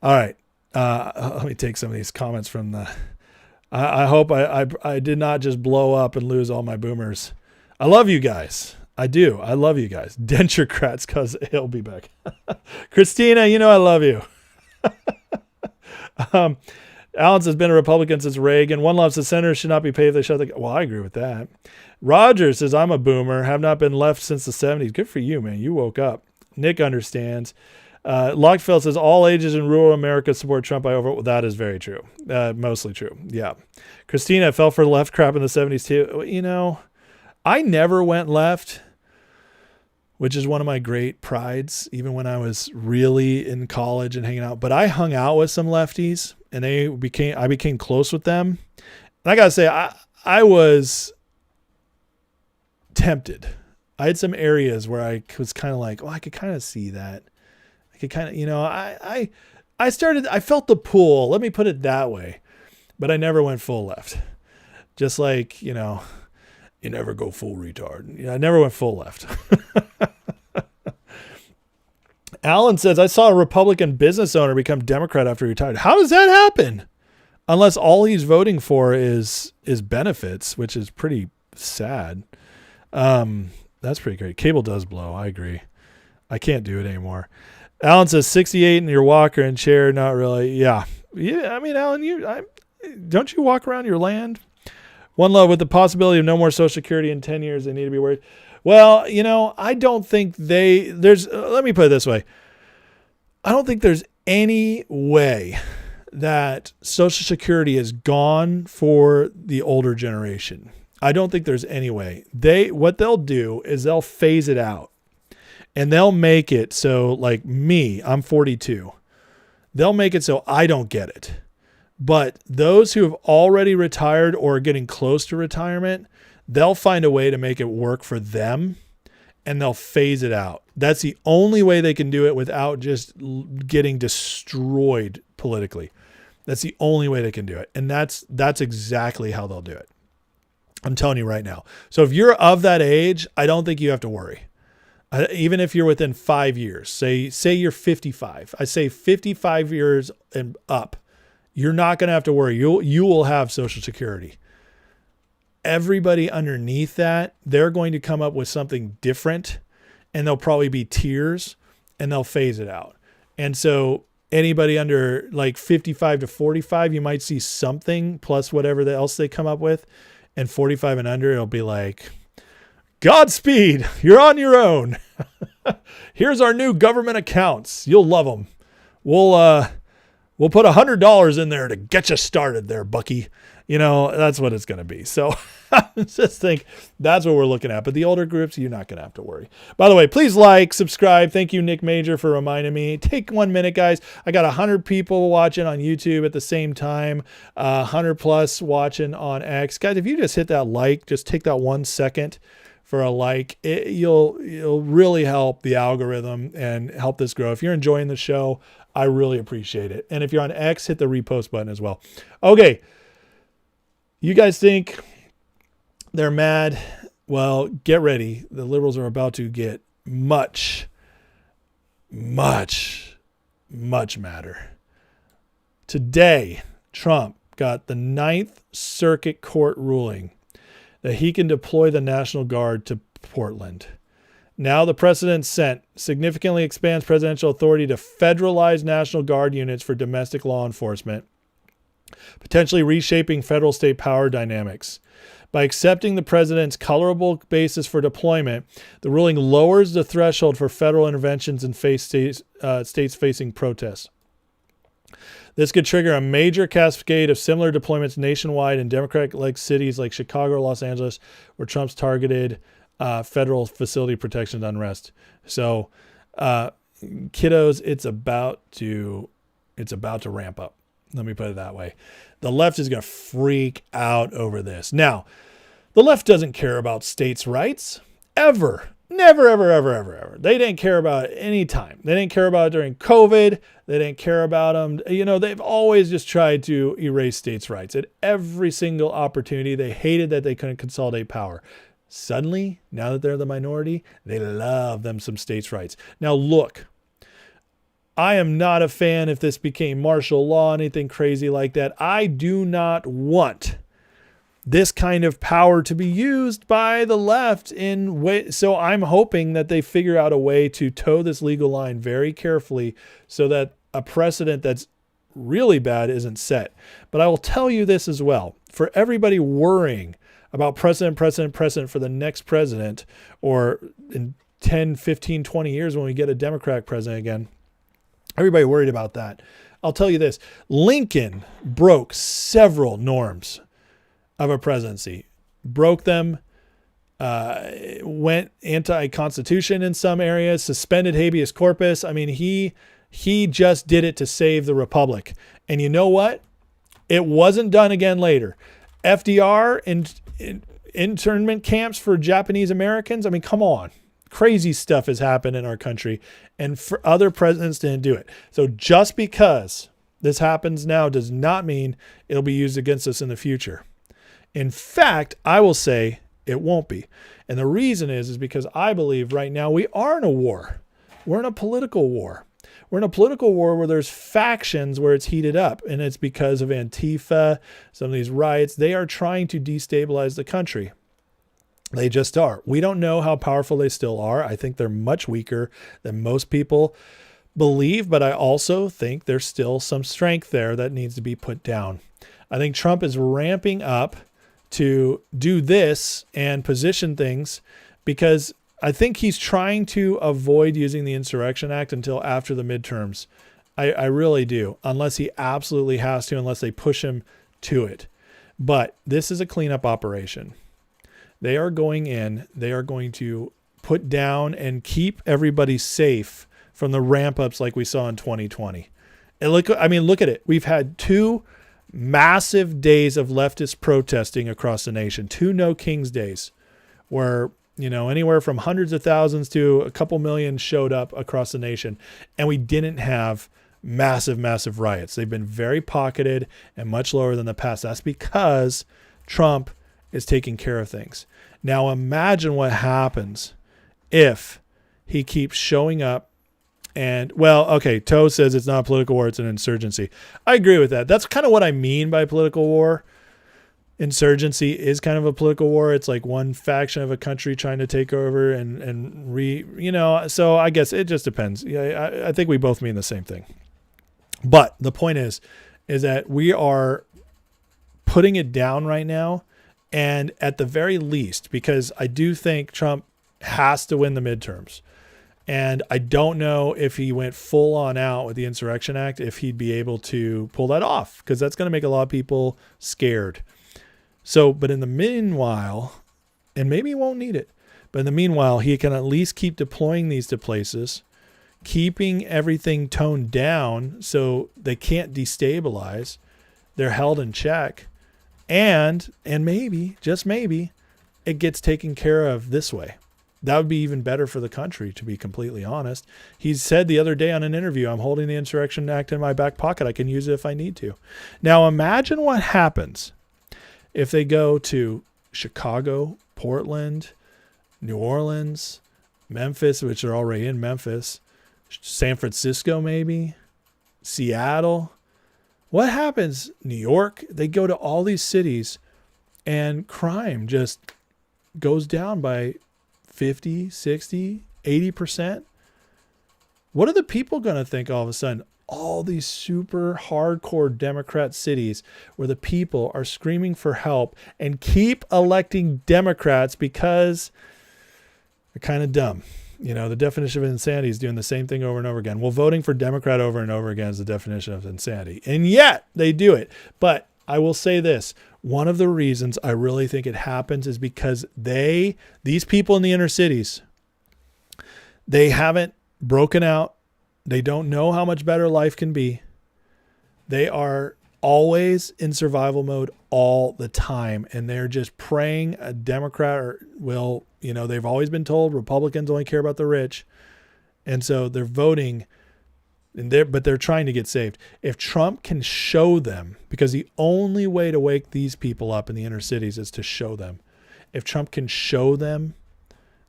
All right. Let me take some of these comments from the... I hope I did not just blow up and lose all my boomers. I love you guys. I do. I love you guys. Denturocrats, because he'll be back. Christina, I love you. Alan has been a Republican since Reagan. One loves the senators should not be paid if they shut the... Well, I agree with that. Roger says, I'm a boomer. Have not been left since the 70s. Good for you, man. You woke up. Nick understands. Lockfeld says all ages in rural America support Trump. That is very true. Mostly true. Yeah. Christina fell for left crap in the 70s too. You know, I never went left, which is one of my great prides, even when I was really in college and hanging out. But I hung out with some lefties, and I became close with them. And I gotta say, I was tempted. I had some areas where I was kind of like, I could kind of see that. I could kind of, I felt the pull. Let me put it that way. But I never went full left. Just like, you never go full retard. I never went full left. Alan says, I saw a Republican business owner become Democrat after he retired. How does that happen? Unless all he's voting for is benefits, which is pretty sad. That's pretty great. Cable does blow. I agree. I can't do it anymore. Alan says 68 in your walker and chair. Not really. Yeah. I mean, Alan, don't you walk around your land? One Love, with the possibility of no more Social Security in 10 years, they need to be worried. Well, I don't think let me put it this way. I don't think there's any way that Social Security is gone for the older generation. I don't think there's any way. What they'll do is they'll phase it out, and they'll make it so, like me, I'm 42. They'll make it so I don't get it. But those who have already retired or are getting close to retirement, they'll find a way to make it work for them, and they'll phase it out. That's the only way they can do it without just getting destroyed politically. That's the only way they can do it. And that's exactly how they'll do it. I'm telling you right now. So if you're of that age, I don't think you have to worry. Even if you're within 5 years, say you're 55. I say 55 years and up, you're not going to have to worry. You will have Social Security. Everybody underneath that, they're going to come up with something different, and there'll probably be tiers, and they'll phase it out. And so anybody under like 55 to 45, you might see something plus whatever else they come up with. And 45 and under, it'll be like, Godspeed, you're on your own. Here's our new government accounts. You'll love them. We'll put $100 in there to get you started there, Bucky. That's what it's going to be. So I just think that's what we're looking at. But the older groups, you're not going to have to worry. By the way, please like, subscribe. Thank you, Nick Major, for reminding me. Take 1 minute, guys. I got 100 people watching on YouTube at the same time. 100 plus watching on X. Guys, if you just hit that like, just take that 1 second for a like, you'll really help the algorithm and help this grow. If you're enjoying the show, I really appreciate it. And if you're on X, hit the repost button as well. Okay. You guys think they're mad? Well, get ready. The liberals are about to get much, much, much madder. Today, Trump got the Ninth Circuit Court ruling that he can deploy the National Guard to Portland. Now the precedent set significantly expands presidential authority to federalize National Guard units for domestic law enforcement, potentially reshaping federal-state power dynamics. By accepting the president's colorable basis for deployment, the ruling lowers the threshold for federal interventions in states facing protests. This could trigger a major cascade of similar deployments nationwide in Democratic-led cities like Chicago or Los Angeles, where Trump's targeted federal facility protection unrest. So, kiddos, it's about to ramp up. Let me put it that way. The left is going to freak out over this. Now, the left doesn't care about states' rights ever. Never, ever, ever, ever, ever. They didn't care about it any time. They didn't care about it during COVID. They didn't care about them. They've always just tried to erase states' rights at every single opportunity. They hated that they couldn't consolidate power. Suddenly, now that they're the minority, they love them some states' rights. Now, look, I am not a fan if this became martial law, anything crazy like that. I do not want this kind of power to be used by the left so I'm hoping that they figure out a way to toe this legal line very carefully so that a precedent that's really bad isn't set. But I will tell you this as well. For everybody worrying about precedent for the next president, or in 10, 15, 20 years when we get a Democratic president again. Everybody worried about that. I'll tell you this. Lincoln broke several norms of a presidency. Broke them, went anti-constitution in some areas, suspended habeas corpus. I mean, he just did it to save the republic. And you know what? It wasn't done again later. FDR in internment camps for Japanese Americans. I mean, come on. Crazy stuff has happened in our country, and for other presidents didn't do it. So just because this happens now does not mean it'll be used against us in the future. In fact, I will say it won't be. And the reason is because I believe right now we are in a war. We're in a political war. We're in a political war where there's factions where it's heated up, and it's because of Antifa, some of these riots. They are trying to destabilize the country. They just are. We don't know how powerful they still are. I think they're much weaker than most people believe, but I also think there's still some strength there that needs to be put down. I think Trump is ramping up to do this and position things because I think he's trying to avoid using the Insurrection Act until after the midterms. I really do, unless he absolutely has to, unless they push him to it. But this is a cleanup operation. They are going in, they are going to put down and keep everybody safe from the ramp ups like we saw in 2020. And look at it. We've had 2 massive days of leftist protesting across the nation, 2 No Kings days where, anywhere from hundreds of thousands to a couple million showed up across the nation. And we didn't have massive, massive riots. They've been very pocketed and much lower than the past. That's because Trump is taking care of things. Now imagine what happens if he keeps showing up and, Toe says it's not a political war, it's an insurgency. I agree with that. That's kind of what I mean by political war. Insurgency is kind of a political war. It's like one faction of a country trying to take over so I guess it just depends. Yeah, I think we both mean the same thing. But the point is that we are putting it down right now. And at the very least, because I do think Trump has to win the midterms. And I don't know if he went full on out with the Insurrection Act, if he'd be able to pull that off, because that's going to make a lot of people scared. So, but in the meanwhile, and maybe he won't need it, but in the meanwhile, he can at least keep deploying these to places, keeping everything toned down so they can't destabilize. They're held in check. And maybe, just maybe, it gets taken care of this way. That would be even better for the country, to be completely honest. He said the other day on an interview, I'm holding the Insurrection Act in my back pocket. I can use it if I need to. Now imagine what happens if they go to Chicago, Portland, New Orleans, Memphis, which are already in Memphis, San Francisco maybe, Seattle. What happens? New York, they go to all these cities and crime just goes down by 50, 60, 80%. What are the people going to think all of a sudden? All these super hardcore Democrat cities where the people are screaming for help and keep electing Democrats because they're kind of dumb. The definition of insanity is doing the same thing over and over again. Well, voting for Democrat over and over again is the definition of insanity. And yet they do it. But I will say this. One of the reasons I really think it happens is because these people in the inner cities, they haven't broken out. They don't know how much better life can be. They are always in survival mode all the time. And they're just praying a Democrat will, they've always been told Republicans only care about the rich. And so they're voting but they're trying to get saved. If Trump can show them, because the only way to wake these people up in the inner cities is to show them. If Trump can show them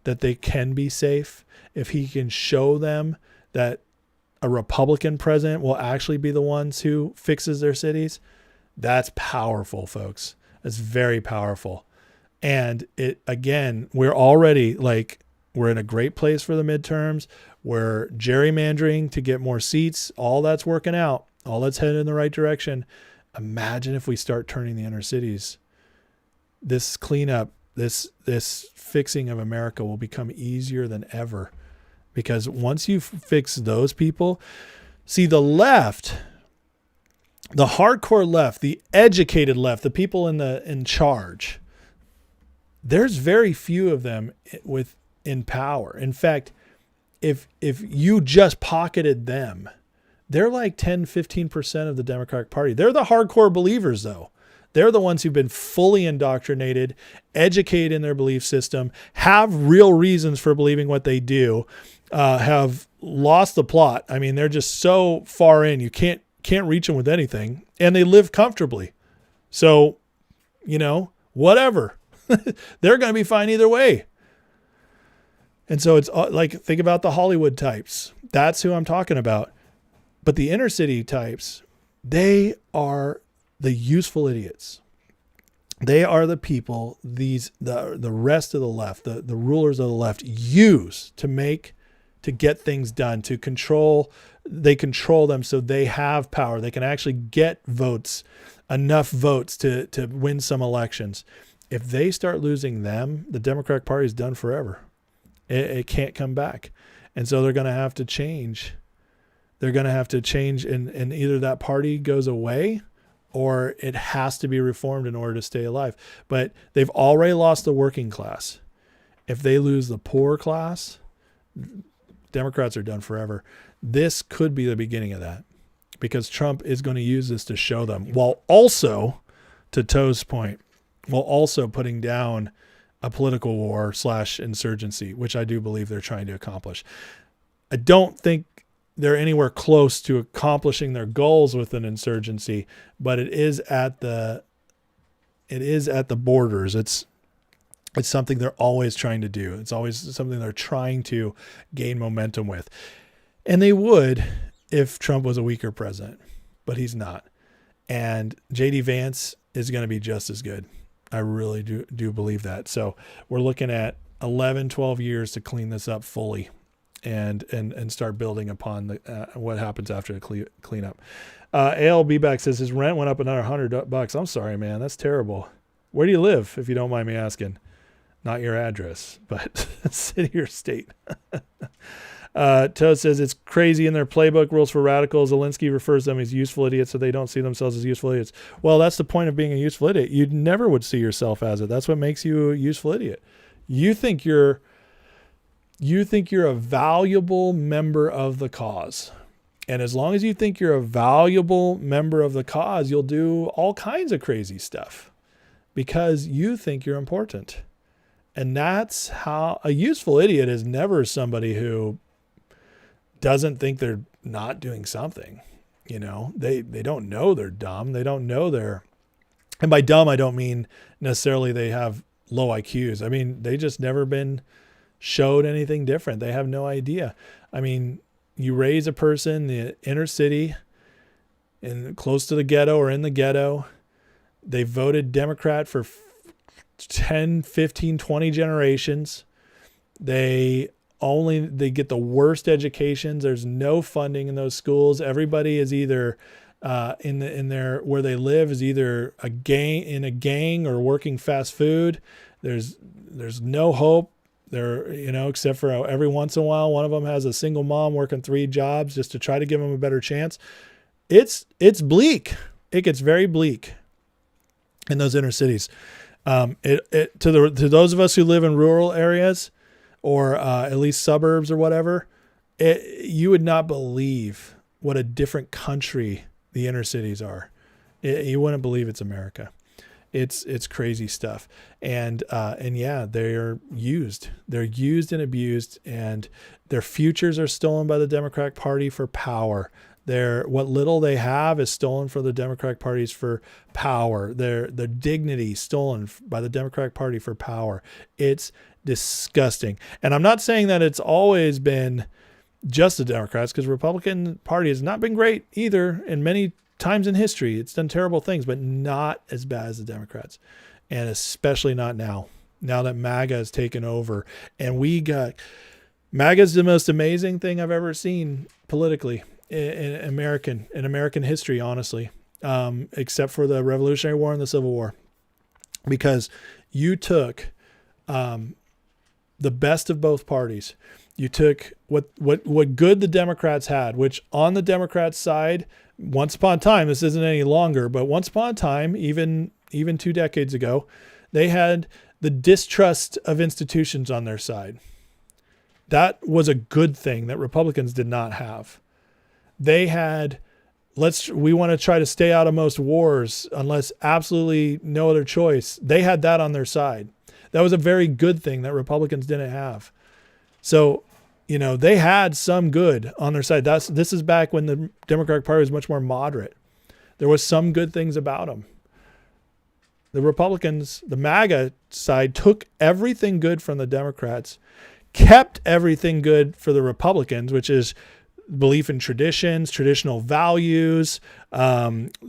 that they can be safe, if he can show them that a Republican president will actually be the ones who fixes their cities, that's powerful, folks. That's very powerful. And we're already we're in a great place for the midterms. We're gerrymandering to get more seats. All that's working out. All that's headed in the right direction. Imagine if we start turning the inner cities. This cleanup this fixing of America will become easier than ever, because once you fix those people, see the left, the hardcore left, the educated left, the people in charge, there's very few of them in power. In fact, if you just pocketed them, they're like 10-15% of the Democratic Party. They're the hardcore believers, though. They're the ones who've been fully indoctrinated, educated in their belief system, have real reasons for believing what they do, have lost the plot. I mean, they're just so far in, you can't reach them with anything, and they live comfortably. So, whatever. They're going to be fine either way. And so it's like, think about the Hollywood types. That's who I'm talking about. But the inner city types, they are the useful idiots. They are the people the rest of the left, the rulers of the left use to get things done, to control. They control them so they have power. They can actually get enough votes to win some elections. If they start losing them, the Democratic Party is done forever. It can't come back. And so they're going to have to change. They're going to have to change, and either that party goes away or it has to be reformed in order to stay alive. But they've already lost the working class. If they lose the poor class, Democrats are done forever. This could be the beginning of that, because Trump is going to use this to show them, while also, to Toe's point, while also putting down a political war / insurgency, which I do believe they're trying to accomplish. I don't think they're anywhere close to accomplishing their goals with an insurgency, but it is at the borders. It's something they're always trying to do. It's always something they're trying to gain momentum with. And they would if Trump was a weaker president, but he's not. And J.D. Vance is going to be just as good. I really do believe that. So we're looking at 11, 12 years to clean this up fully and start building upon what happens after the cleanup. ALB back says his rent went up another $100. I'm sorry, man. That's terrible. Where do you live, if you don't mind me asking? Not your address, but city or state. Toad says it's crazy in their playbook, rules for radicals. Zelensky refers to them as useful idiots, so they don't see themselves as useful idiots. Well, that's the point of being a useful idiot. You never would see yourself as it. That's what makes you a useful idiot. You think you're a valuable member of the cause. And as long as you think you're a valuable member of the cause, you'll do all kinds of crazy stuff because you think you're important. And that's how a useful idiot is never somebody who doesn't think they're not doing something. They don't know they're dumb. They don't know and by dumb, I don't mean necessarily they have low IQs. I mean, they just never been showed anything different. They have no idea. I mean, you raise a person in the inner city and close to the ghetto or in the ghetto. They voted Democrat for 10, 15, 20 generations. They get the worst educations. There's no funding in those schools. Everybody is either in their where they live is either in a gang or working fast food. There's no hope there, except for every once in a while one of them has a single mom working 3 jobs just to try to give them a better chance. It's bleak. It gets very bleak in those inner cities. To those of us who live in rural areas, or at least suburbs or whatever, you would not believe what a different country the inner cities are. You wouldn't believe it's America. It's crazy stuff. And yeah, they're used. They're used and abused, and their futures are stolen by the Democratic Party for power. What little they have is stolen from the Democratic Parties for power. Their dignity stolen by the Democratic Party for power. It's disgusting. And I'm not saying that it's always been just the Democrats, because the Republican Party has not been great either in many times in history. It's done terrible things, but not as bad as the Democrats. And especially not now that MAGA has taken over. And MAGA is the most amazing thing I've ever seen politically in American history, honestly, except for the Revolutionary War and the Civil War, because you took the best of both parties. You took what good the Democrats had, which on the Democrats' side, once upon a time, this isn't any longer, but once upon a time, even 2 decades ago, they had the distrust of institutions on their side. That was a good thing that Republicans did not have. They had, we want to try to stay out of most wars unless absolutely no other choice. They had that on their side. That was a very good thing that Republicans didn't have. So, they had some good on their side. This is back when the Democratic Party was much more moderate. There was some good things about them. The Republicans, the MAGA side, took everything good from the Democrats, kept everything good for the Republicans, which is belief in traditions, traditional values,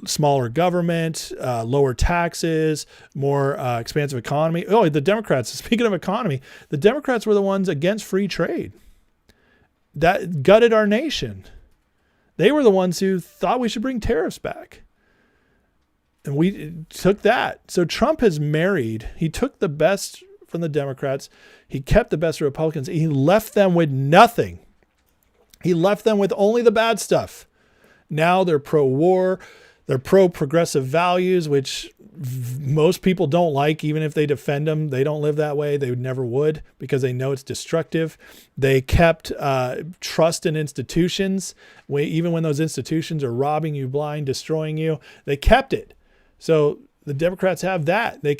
smaller government, lower taxes, more expansive economy. Oh, the Democrats, speaking of economy, the Democrats were the ones against free trade. That gutted our nation. They were the ones who thought we should bring tariffs back. And we took that. So Trump has married. He took the best from the Democrats. He kept the best of Republicans. He left them with nothing. He left them with only the bad stuff. Now they're pro-war. They're pro-progressive values, which most people don't like, even if they defend them. They don't live that way. They never would because they know it's destructive. They kept trust in institutions. Even when those institutions are robbing you blind, destroying you, they kept it. So the Democrats have that. They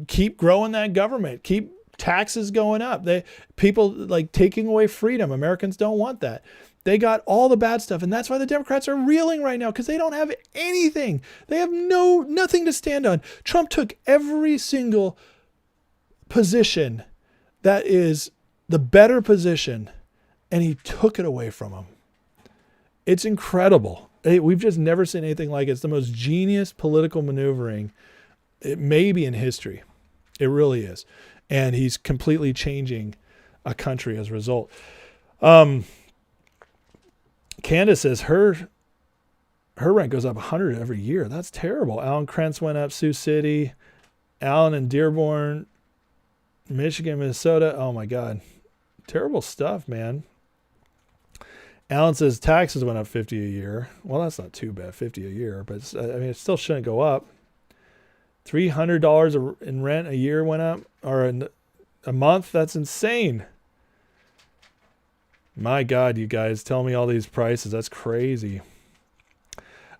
keep growing that government, keep taxes going up. People like taking away freedom. Americans don't want that. They got all the bad stuff. And that's why the Democrats are reeling right now, because they don't have anything. They have nothing to stand on. Trump took every single position that is the better position, and he took it away from them. It's incredible. We've just never seen anything like it. It's the most genius political maneuvering it may be in history. It really is. And he's completely changing a country as a result. Candace says her rent goes up 100 every year. That's terrible. Alan Krentz went up, Sioux City, Allen and Dearborn, Michigan, Minnesota. Oh my God. Terrible stuff, man. Alan says taxes went up 50 a year. Well, that's not too bad, 50 a year, but it still shouldn't go up. $300 in rent a year went up, or a month. That's insane. My God, you guys, tell me all these prices. That's crazy.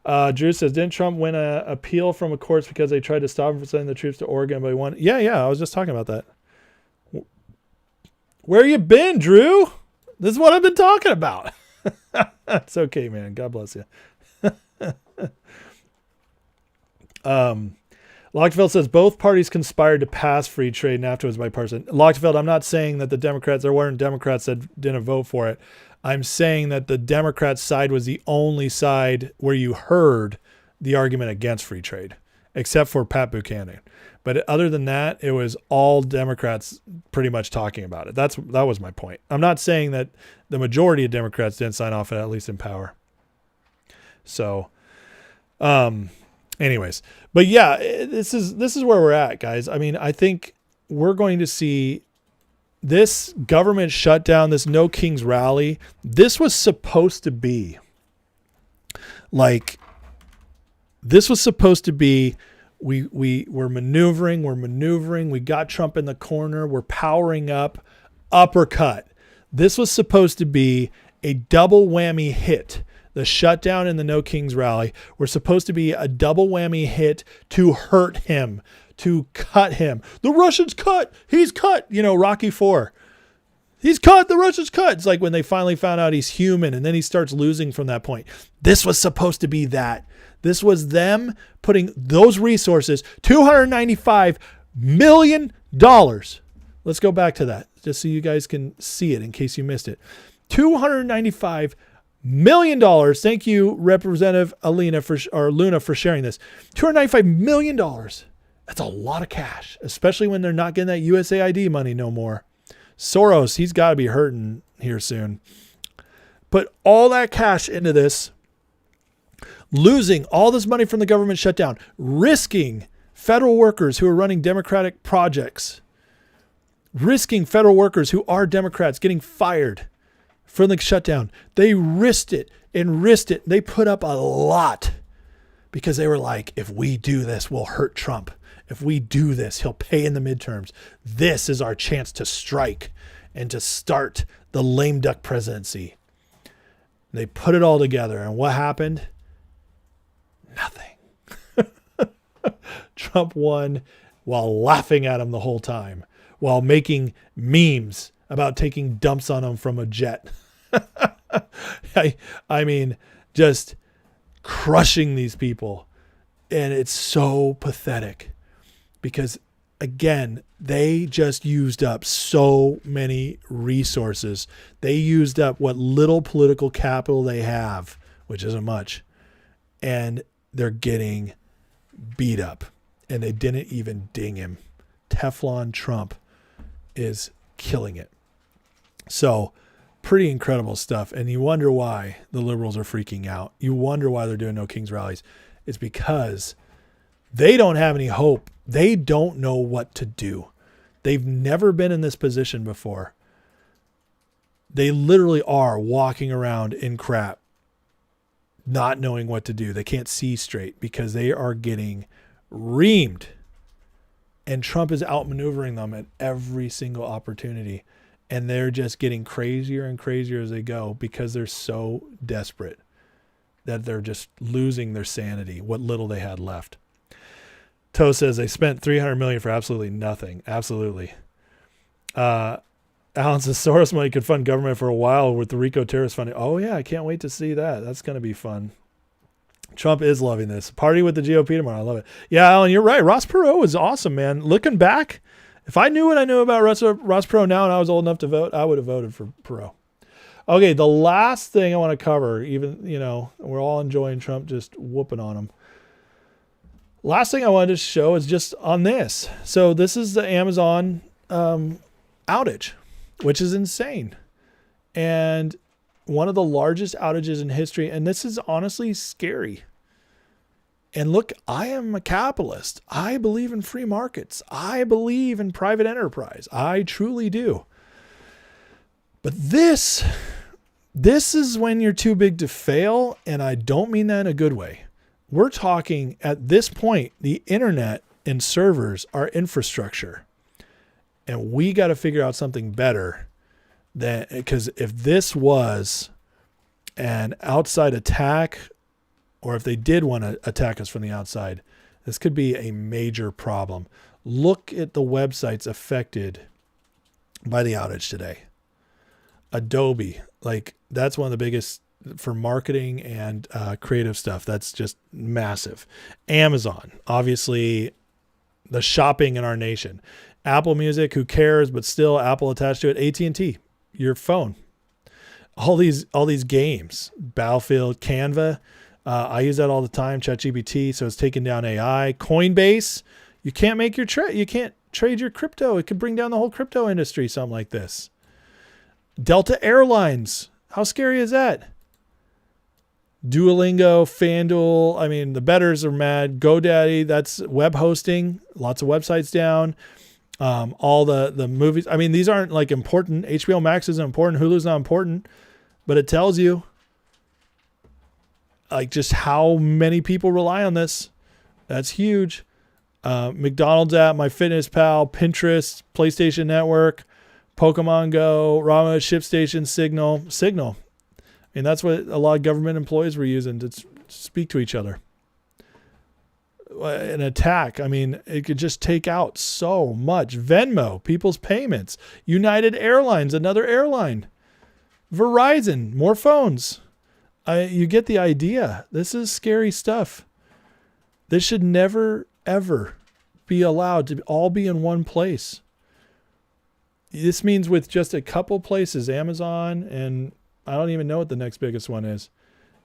Drew says, didn't Trump win an appeal from a courts because they tried to stop him from sending the troops to Oregon, but he won? Yeah, I was just talking about that. Where you been, Drew? This is what I've been talking about. It's okay, man. God bless you. Lockefeld says both parties conspired to pass free trade and afterwards bipartisan. Lockefeld, I'm not saying that there weren't Democrats that didn't vote for it. I'm saying that the Democrat side was the only side where you heard the argument against free trade, except for Pat Buchanan. But other than that, it was all Democrats pretty much talking about it. That was my point. I'm not saying that the majority of Democrats didn't sign off, at least in power. So, anyways, but yeah, this is where we're at, guys. I mean, I think we're going to see this government shutdown, this No Kings rally. This was supposed to be we're maneuvering. We got Trump in the corner. We're powering up. Uppercut. This was supposed to be a double whammy hit. The shutdown and the No Kings rally were supposed to be a double whammy hit to hurt him, to cut him. The Russians cut. He's cut. Rocky IV. He's cut. The Russians cut. It's like when they finally found out he's human, and then he starts losing from that point. This was supposed to be that. This was them putting those resources, $295 million. Let's go back to that just so you guys can see it in case you missed it. $295 million. Thank you, Representative Luna, for sharing this. $295 million. That's a lot of cash, especially when they're not getting that USAID money no more. Soros, he's got to be hurting here soon. Put all that cash into this, losing all this money from the government shutdown, risking federal workers who are running democratic projects, risking federal workers who are Democrats getting fired for the shutdown. They risked it and risked it. They put up a lot because they were like, if we do this, we'll hurt Trump. If we do this, he'll pay in the midterms. This is our chance to strike and to start the lame duck presidency. They put it all together. And what happened? Nothing. Trump won while laughing at him the whole time, while making memes about taking dumps on him from a jet. I mean, just crushing these people. And it's so pathetic because, again, they just used up so many resources. They used up what little political capital they have, which isn't much, and they're getting beat up. And they didn't even ding him. Teflon Trump is killing it. So pretty incredible stuff. And you wonder why the liberals are freaking out. You wonder why they're doing no Kings rallies. It's because they don't have any hope. They don't know what to do. They've never been in this position before. They literally are walking around in crap, not knowing what to do. They can't see straight because they are getting reamed. And Trump is outmaneuvering them at every single opportunity. And they're just getting crazier and crazier as they go because they're so desperate that they're just losing their sanity, what little they had left. Toe says they spent $300 million for absolutely nothing. Absolutely. Alan says Soros money could fund government for a while with the RICO terrorist funding. Oh yeah, I can't wait to see that. That's going to be fun. Trump is loving this. Party with the GOP tomorrow. I love it. Yeah, Alan, you're right. Ross Perot was awesome, man. Looking back, if I knew what I knew about Ross Perot now and I was old enough to vote, I would have voted for Perot. Okay, the last thing I want to cover, even, we're all enjoying Trump just whooping on him. Last thing I wanted to show is just on this. So this is the Amazon outage, which is insane. And one of the largest outages in history. And this is honestly scary. And look, I am a capitalist. I believe in free markets. I believe in private enterprise. I truly do. But this is when you're too big to fail. And I don't mean that in a good way. We're talking at this point, the internet and servers are infrastructure. And we got to figure out something better than, because if this was an outside attack, or if they did want to attack us from the outside, this could be a major problem. Look at the websites affected by the outage today. Adobe, that's one of the biggest for marketing and creative stuff. That's just massive. Amazon, obviously the shopping in our nation. Apple Music, who cares, but still Apple attached to it. AT&T, your phone. All these games, Battlefield, Canva. I use that all the time. ChatGPT, so it's taking down AI. Coinbase, you can't make your trade. You can't trade your crypto. It could bring down the whole crypto industry. Something like this. Delta Airlines, how scary is that? Duolingo, FanDuel. The bettors are mad. GoDaddy, that's web hosting. Lots of websites down. All the movies. These aren't important. HBO Max isn't important. Hulu's not important. But it tells you just how many people rely on this. That's huge. McDonald's app, MyFitnessPal, Pinterest, PlayStation Network, Pokemon Go, Rama, ShipStation, Signal. That's what a lot of government employees were using to speak to each other. An attack, it could just take out so much. Venmo, people's payments. United Airlines, another airline. Verizon, more phones. You get the idea. This is scary stuff. This should never, ever be allowed to all be in one place. This means with just a couple places, Amazon, and I don't even know what the next biggest one is.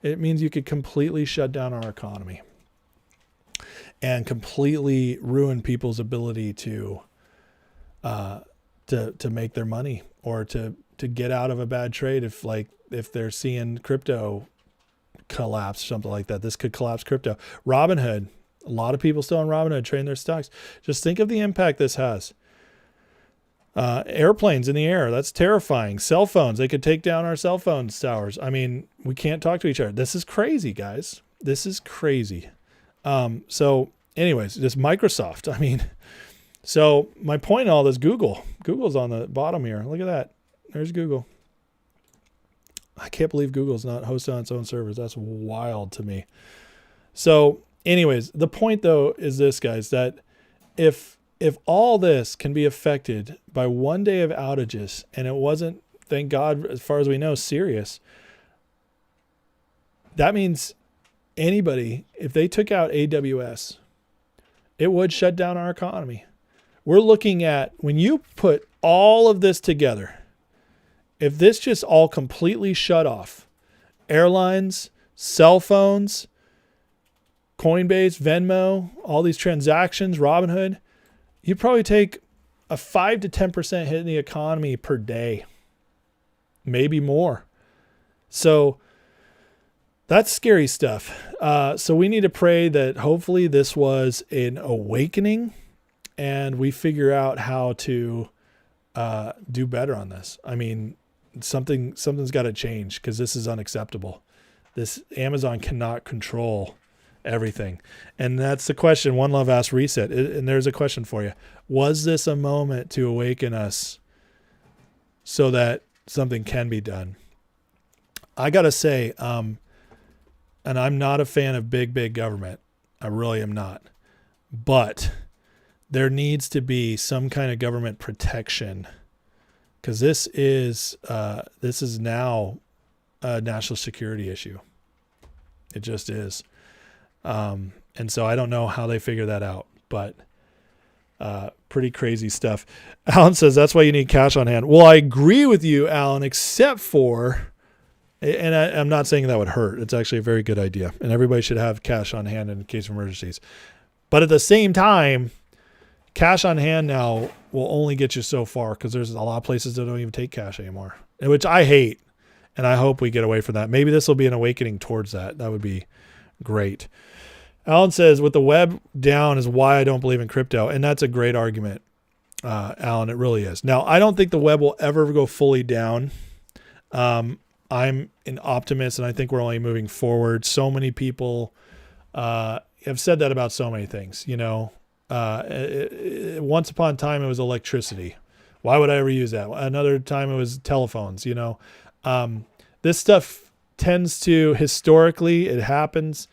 It means you could completely shut down our economy and completely ruin people's ability to make their money or to get out of a bad trade if they're seeing crypto collapse, something like that. This could collapse crypto. Robinhood, a lot of people still on Robinhood trading their stocks. Just think of the impact this has. Airplanes in the air. That's terrifying. Cell phones. They could take down our cell phone towers. I mean, we can't talk to each other. This is crazy, guys. This is crazy. So anyways, just Microsoft. I mean, so my point in all this, Google's on the bottom here. Look at that. There's Google. I can't believe Google's not hosted on its own servers. That's wild to me. So anyways, the point though is this, guys, that if all this can be affected by one day of outages, and it wasn't, thank God, as far as we know, serious, that means anybody, if they took out AWS, it would shut down our economy. We're looking at, when you put all of this together, if this just all completely shut off, airlines, cell phones, Coinbase, Venmo, all these transactions, Robinhood, you'd probably take a 5 to 10% hit in the economy per day, maybe more. So that's scary stuff. So we need to pray that hopefully this was an awakening and we figure out how to do better on this. I mean, something's got to change because this is unacceptable. This Amazon cannot control everything. And that's the question. One Love asked Reset. And there's a question for you. Was this a moment to awaken us so that something can be done? I got to say, and I'm not a fan of big government. I really am not. But there needs to be some kind of government protection because this is now a national security issue. It just is. And so I don't know how they figure that out, but pretty crazy stuff. Alan says that's why you need cash on hand. Well, I agree with you, Alan, except for, and I'm not saying that would hurt. It's actually a very good idea, and everybody should have cash on hand in case of emergencies. But at the same time, cash on hand now will only get you so far because there's a lot of places that don't even take cash anymore, which I hate, and I hope we get away from that. Maybe this will be an awakening towards that. That would be great. Alan says, with the web down is why I don't believe in crypto. And that's a great argument, Alan. It really is. Now, I don't think the web will ever go fully down. I'm an optimist, and I think we're only moving forward. So many people have said that about so many things. You know, once upon a time, it was electricity. Why would I ever use that? Another time, it was telephones. You know, this stuff tends to, historically, it happens,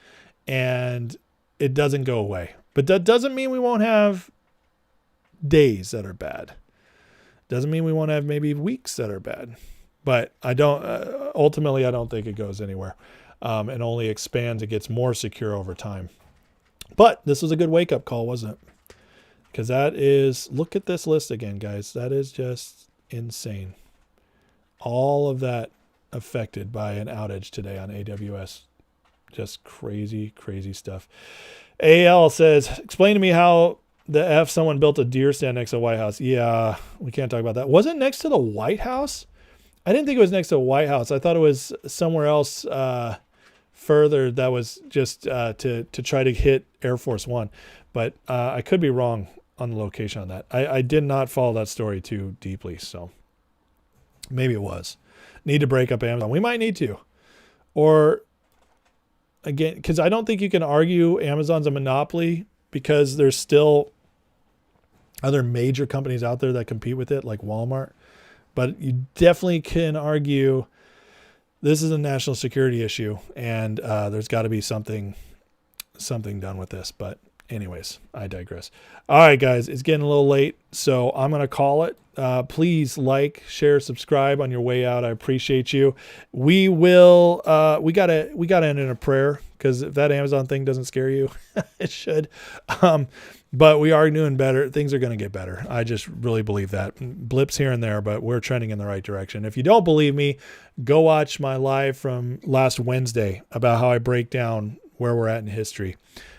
and it doesn't go away. But that doesn't mean we won't have days that are bad. Doesn't mean we won't have maybe weeks that are bad. But I don't, ultimately, I don't think it goes anywhere. And only expands. It gets more secure over time. But this was a good wake-up call, wasn't it? Because that is, look at this list again, guys. That is just insane. All of that affected by an outage today on AWS. Just crazy, crazy stuff. AL says, explain to me how the F someone built a deer stand next to the White House. Yeah, we can't talk about that. Was it next to the White House? I didn't think it was next to the White House. I thought it was somewhere else further that was just to try to hit Air Force One. But I could be wrong on the location on that. I did not follow that story too deeply, so maybe it was. Need to break up Amazon. We might need to. Or, again, because I don't think you can argue Amazon's a monopoly because there's still other major companies out there that compete with it, like Walmart. But you definitely can argue this is a national security issue, and there's got to be something done with this. But anyways, I digress. All right, guys, it's getting a little late, so I'm going to call it. Please like, share, subscribe on your way out. I appreciate you. We will, we gotta end in a prayer because if that Amazon thing doesn't scare you, it should. But we are doing better. Things are going to get better. I just really believe that. Blips here and there, but we're trending in the right direction. If you don't believe me, go watch my live from last Wednesday about how I break down where we're at in history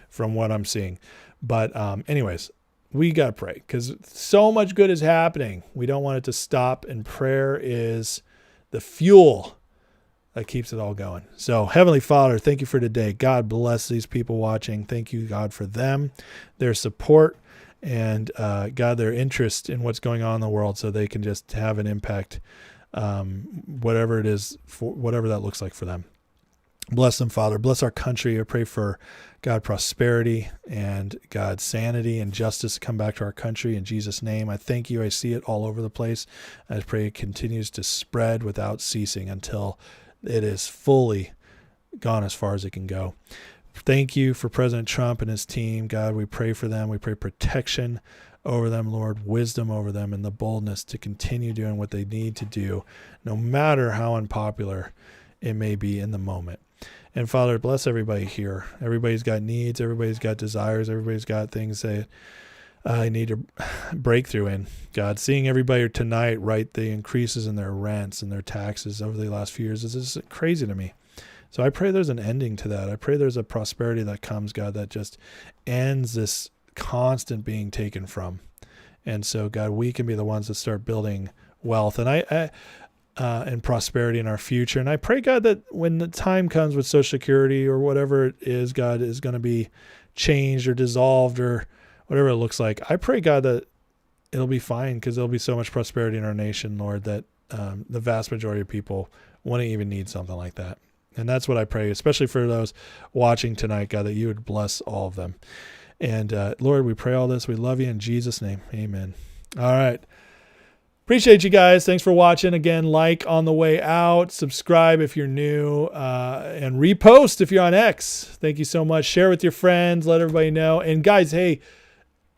from what I'm seeing. But anyways, we got to pray because so much good is happening. We don't want it to stop, and prayer is the fuel that keeps it all going. So, Heavenly Father, thank you for today. God bless these people watching. Thank you, God, for them, their support, and God, their interest in what's going on in the world, so they can just have an impact, whatever it is, for whatever that looks like for them. Bless them, Father. Bless our country. I pray for, God, prosperity and, God, sanity and justice to come back to our country in Jesus' name. I thank you. I see it all over the place. I pray it continues to spread without ceasing until it is fully gone as far as it can go. Thank you for President Trump and his team. God, we pray for them. We pray protection over them, Lord, wisdom over them, and the boldness to continue doing what they need to do, no matter how unpopular it may be in the moment. And Father, bless everybody here. Everybody's got needs. Everybody's got desires. Everybody's got things they need to break through in. God, seeing everybody tonight write the increases in their rents and their taxes over the last few years is just crazy to me. So I pray there's an ending to that. I pray there's a prosperity that comes, God, that just ends this constant being taken from. And so, God, we can be the ones that start building wealth and prosperity in our future. And I pray, God, that when the time comes with Social Security or whatever it is, God, is going to be changed or dissolved or whatever it looks like, I pray, God, that it'll be fine, because there'll be so much prosperity in our nation, Lord, that the vast majority of people wouldn't even need something like that. And that's what I pray, especially for those watching tonight, God, that you would bless all of them. And Lord, we pray all this. We love you in Jesus' name. Amen. All right. Appreciate you guys. Thanks for watching. Again, like on the way out, subscribe if you're new, and repost if you're on X. Thank you so much. Share with your friends. Let everybody know. And guys, hey,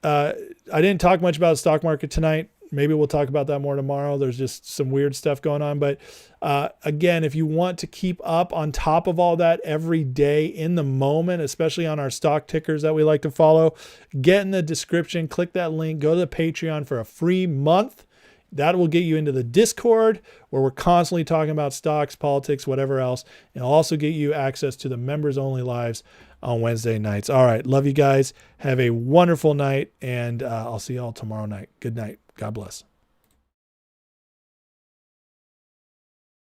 I didn't talk much about the stock market tonight. Maybe we'll talk about that more tomorrow. There's just some weird stuff going on. But again, if you want to keep up on top of all that every day in the moment, especially on our stock tickers that we like to follow, get in the description, click that link, go to the Patreon for a free month. That will get you into the Discord, where we're constantly talking about stocks, politics, whatever else. And it'll also get you access to the members only lives on Wednesday nights. All right. Love you guys. Have a wonderful night. And I'll see you all tomorrow night. Good night. God bless.